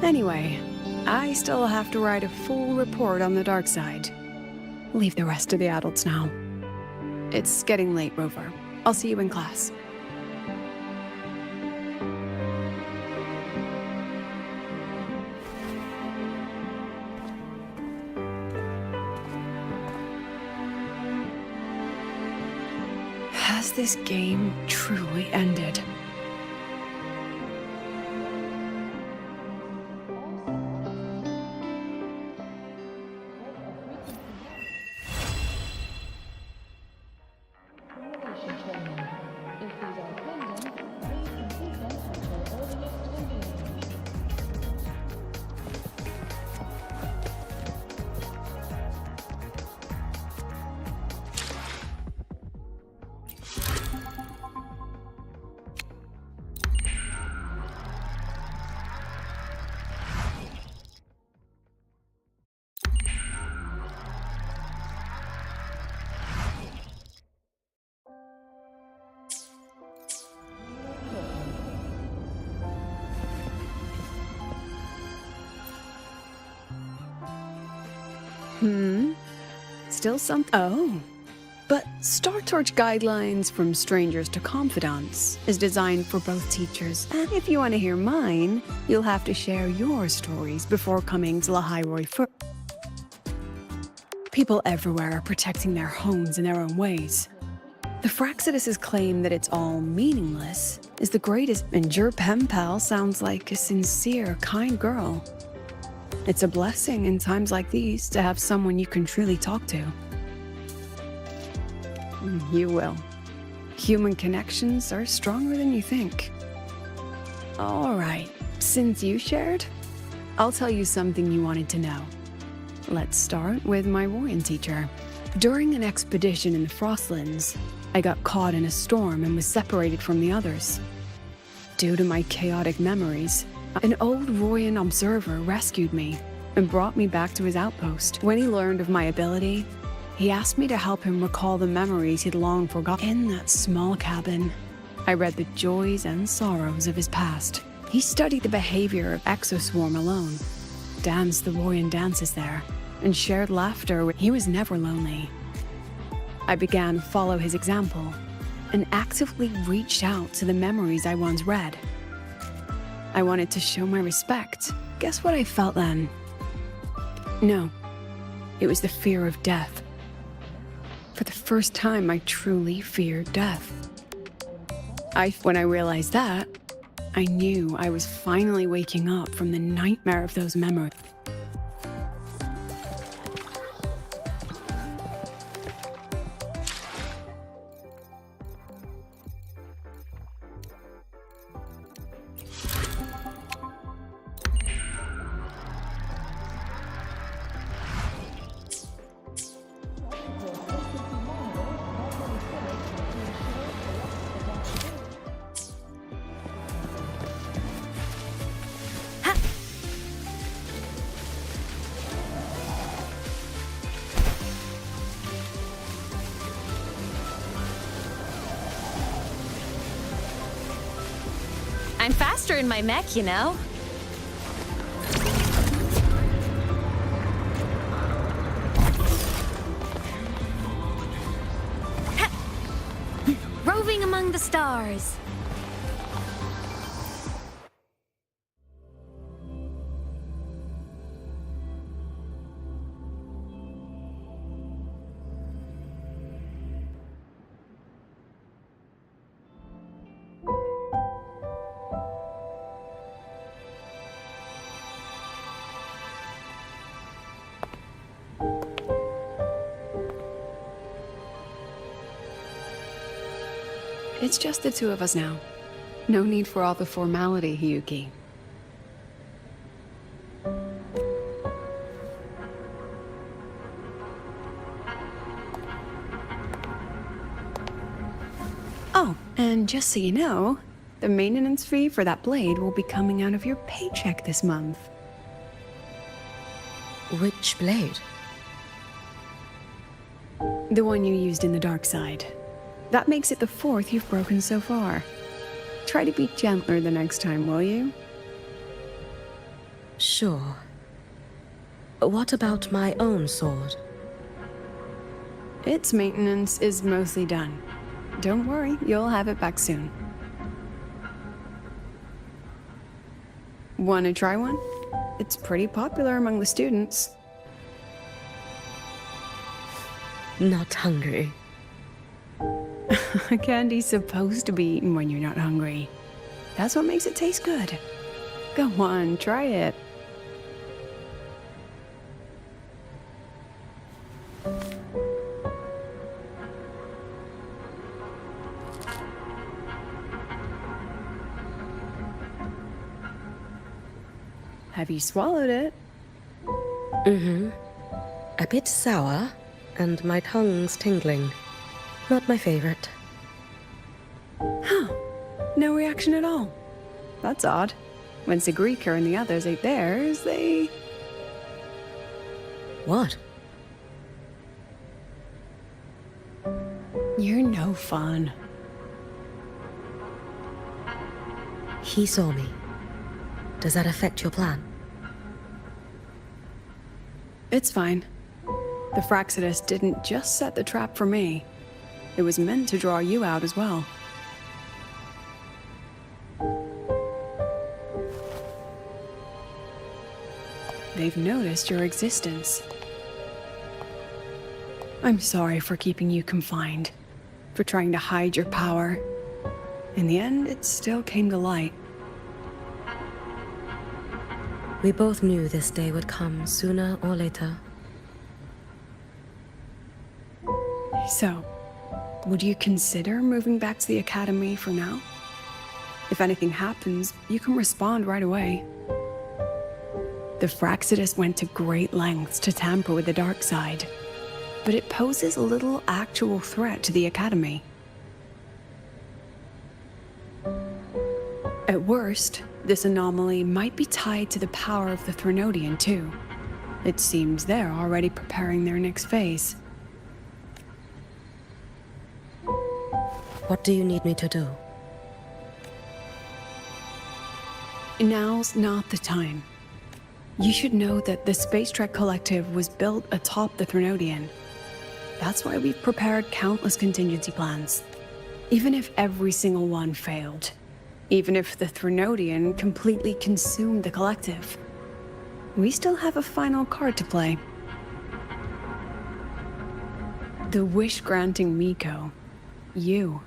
Anyway, I still have to write a full report on the dark side. Leave the rest to the adults now. It's getting late, Rover. I'll see you in class. Has this game truly ended? Still some— oh. But Star Torch Guidelines from Strangers to Confidants is designed for both teachers, and if you want to hear mine, you'll have to share your stories before coming to Lahiroi first. People everywhere are protecting their homes in their own ways. The Fraxidus' claim that it's all meaningless is the greatest, and your pen pal sounds like a sincere, kind girl. It's a blessing in times like these to have someone you can truly talk to. You will. Human connections are stronger than you think. All right, since you shared, I'll tell you something you wanted to know. Let's start with my Royan teacher. During an expedition in the Frostlands, I got caught in a storm and was separated from the others. Due to my chaotic memories, an old Royan observer rescued me and brought me back to his outpost. When he learned of my ability, he asked me to help him recall the memories he'd long forgotten. In that small cabin, I read the joys and sorrows of his past. He studied the behavior of Exoswarm alone, danced the Royan dances there, and shared laughter. He was never lonely. I began to follow his example and actively reached out to the memories I once read. I wanted to show my respect. Guess what I felt then? No, it was the fear of death. For the first time, I truly feared death. When I realized that, I knew I was finally waking up from the nightmare of those memories. I'm faster in my mech, you know. Roving among the stars. It's just the two of us now. No need for all the formality, Hiyuki. Oh, and just so you know, the maintenance fee for that blade will be coming out of your paycheck this month. Which blade? The one you used in the dark side. That makes it the 4th you've broken so far. Try to be gentler the next time, will you? Sure. What about my own sword? Its maintenance is mostly done. Don't worry, you'll have it back soon. Wanna try one? It's pretty popular among the students. Not hungry. Candy's supposed to be eaten when you're not hungry. That's what makes it taste good. Go on, try it. Have you swallowed it? Mm-hmm. A bit sour, and my tongue's tingling. Not my favorite. Huh. No reaction at all. That's odd. When Sigrika and the others ate theirs, they... What? You're no fun. He saw me. Does that affect your plan? It's fine. The Fraxidus didn't just set the trap for me. It was meant to draw you out as well. They've noticed your existence. I'm sorry for keeping you confined, for trying to hide your power. In the end, it still came to light. We both knew this day would come sooner or later. So, would you consider moving back to the academy for now? If anything happens, you can respond right away. The Fraxidus went to great lengths to tamper with the dark side, but it poses little actual threat to the Academy. At worst, this anomaly might be tied to the power of the Threnodian too. It seems they're already preparing their next phase. What do you need me to do? Now's not the time. You should know that the Space Trek Collective was built atop the Threnodian. That's why we've prepared countless contingency plans. Even if every single one failed. Even if the Threnodian completely consumed the Collective. We still have a final card to play. The wish-granting Miko. You.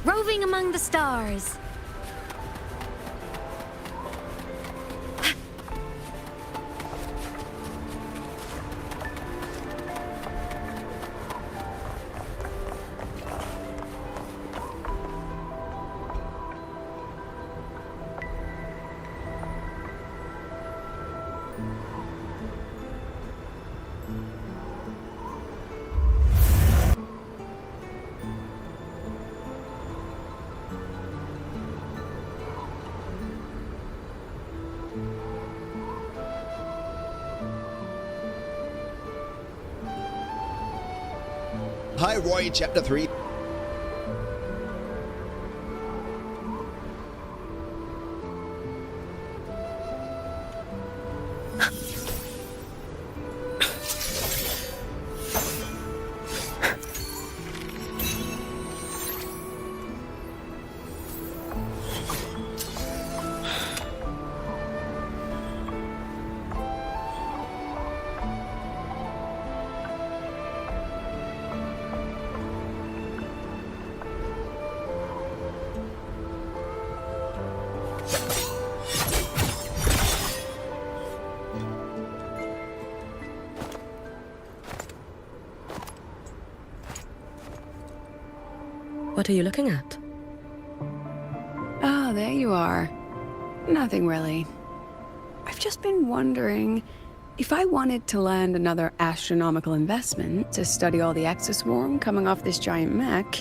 Roving among the stars. Hi, Roy, Chapter 3. What are you looking at? Ah, there you are. Nothing really. I've just been wondering if I wanted to land another astronomical investment to study all the exoswarm coming off this giant mech.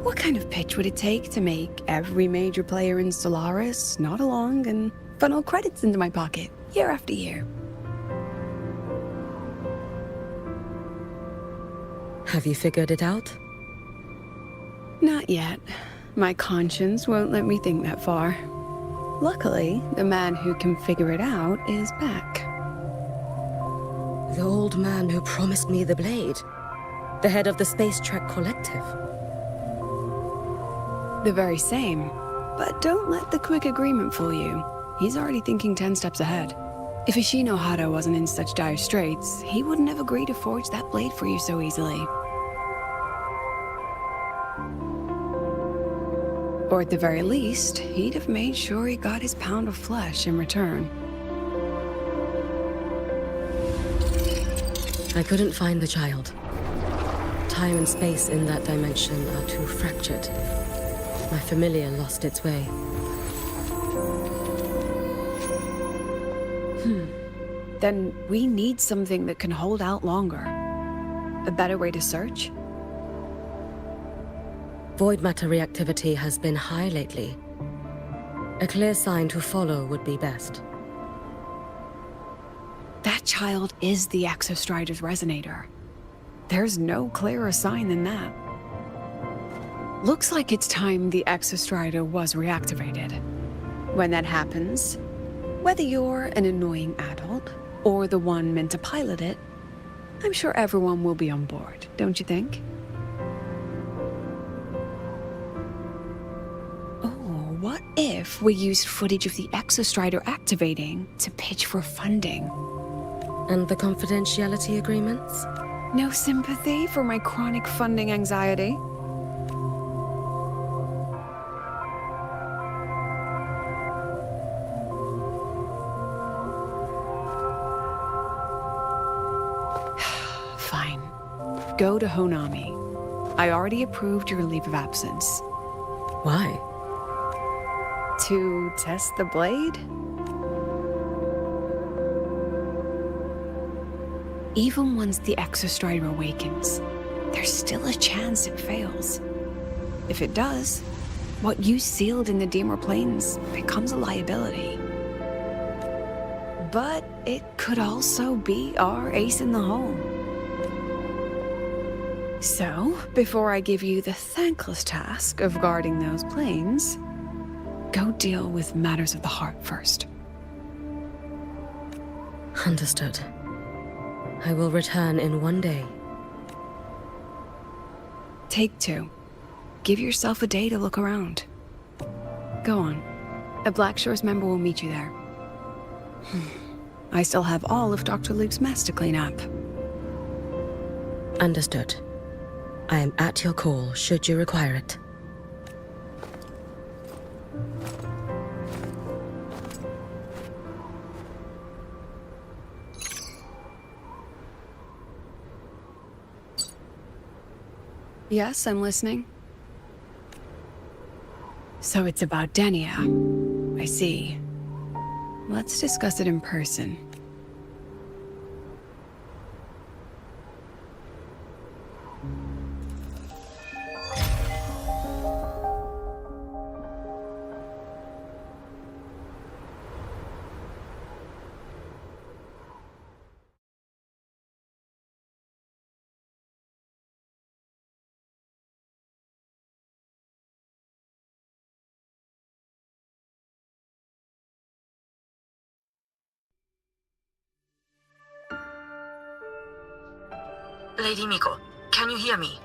What kind of pitch would it take to make every major player in Solaris nod along and funnel credits into my pocket year after year? Have you figured it out? Not yet. My conscience won't let me think that far. Luckily, the man who can figure it out is back. The old man who promised me the blade. The head of the Space Trek Collective. The very same. But don't let the quick agreement fool you. He's already thinking 10 steps ahead. If Ishino Hado wasn't in such dire straits, he wouldn't have agreed to forge that blade for you so easily. Or at the very least, he'd have made sure he got his pound of flesh in return. I couldn't find the child. time and space in that dimension are too fractured. My familiar lost its way. Then we need something that can hold out longer. A better way to search? Void matter reactivity has been high lately. A clear sign to follow would be best. That child is the Exostrider's resonator. There's no clearer sign than that. Looks like it's time the Exostrider was reactivated. When that happens, whether you're an annoying adult or the one meant to pilot it, I'm sure everyone will be on board, don't you think? Oh, what if we used footage of the Exostrider activating to pitch for funding? And the confidentiality agreements? No sympathy for my chronic funding anxiety? Fine. Go to Honami. I already approved your leave of absence. Why? To test the blade? Even once the Exostrider awakens, there's still a chance it fails. If it does, what you sealed in the Deemer Plains becomes a liability. But it could also be our ace in the hole. So, before I give you the thankless task of guarding those planes, go deal with matters of the heart first. Understood. I will return in one day. Take 2. Give yourself a day to look around. Go on. A Black Shores member will meet you there. I still have all of Dr. Luke's mess to clean up. Understood. I am at your call should you require it. Yes, I'm listening. So it's about Denia. I see. Let's discuss it in person. Lady Miko, can you hear me?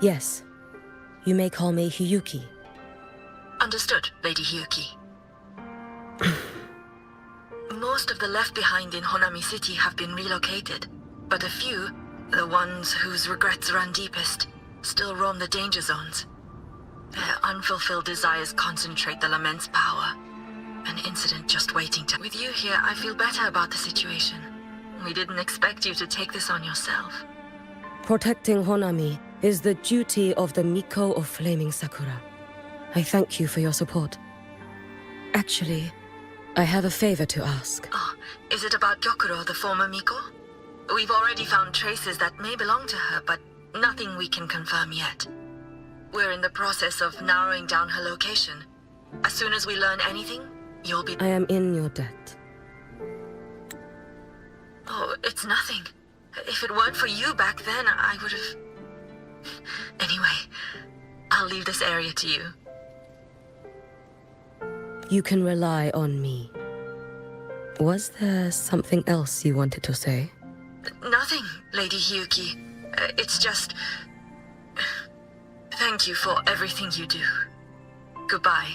Yes. You may call me Hiyuki. Understood, Lady Hiyuki. Most of the left behind in Honami City have been relocated, but a few, the ones whose regrets run deepest, still roam the danger zones. Their unfulfilled desires concentrate the Lament's power. An incident just waiting to... With you here, I feel better about the situation. We didn't expect you to take this on yourself. Protecting Honami is the duty of the Miko of Flaming Sakura. I thank you for your support. Actually, I have a favor to ask. Oh, is it about Gyokuro, the former Miko? We've already found traces that may belong to her, but nothing we can confirm yet. We're in the process of narrowing down her location. As soon as we learn anything, you'll be... I am in your debt. Oh, it's nothing. If it weren't for you back then, I would have... Anyway, I'll leave this area to you. You can rely on me. Was there something else you wanted to say? Nothing, Lady Hiyuki. It's just... Thank you for everything you do. Goodbye.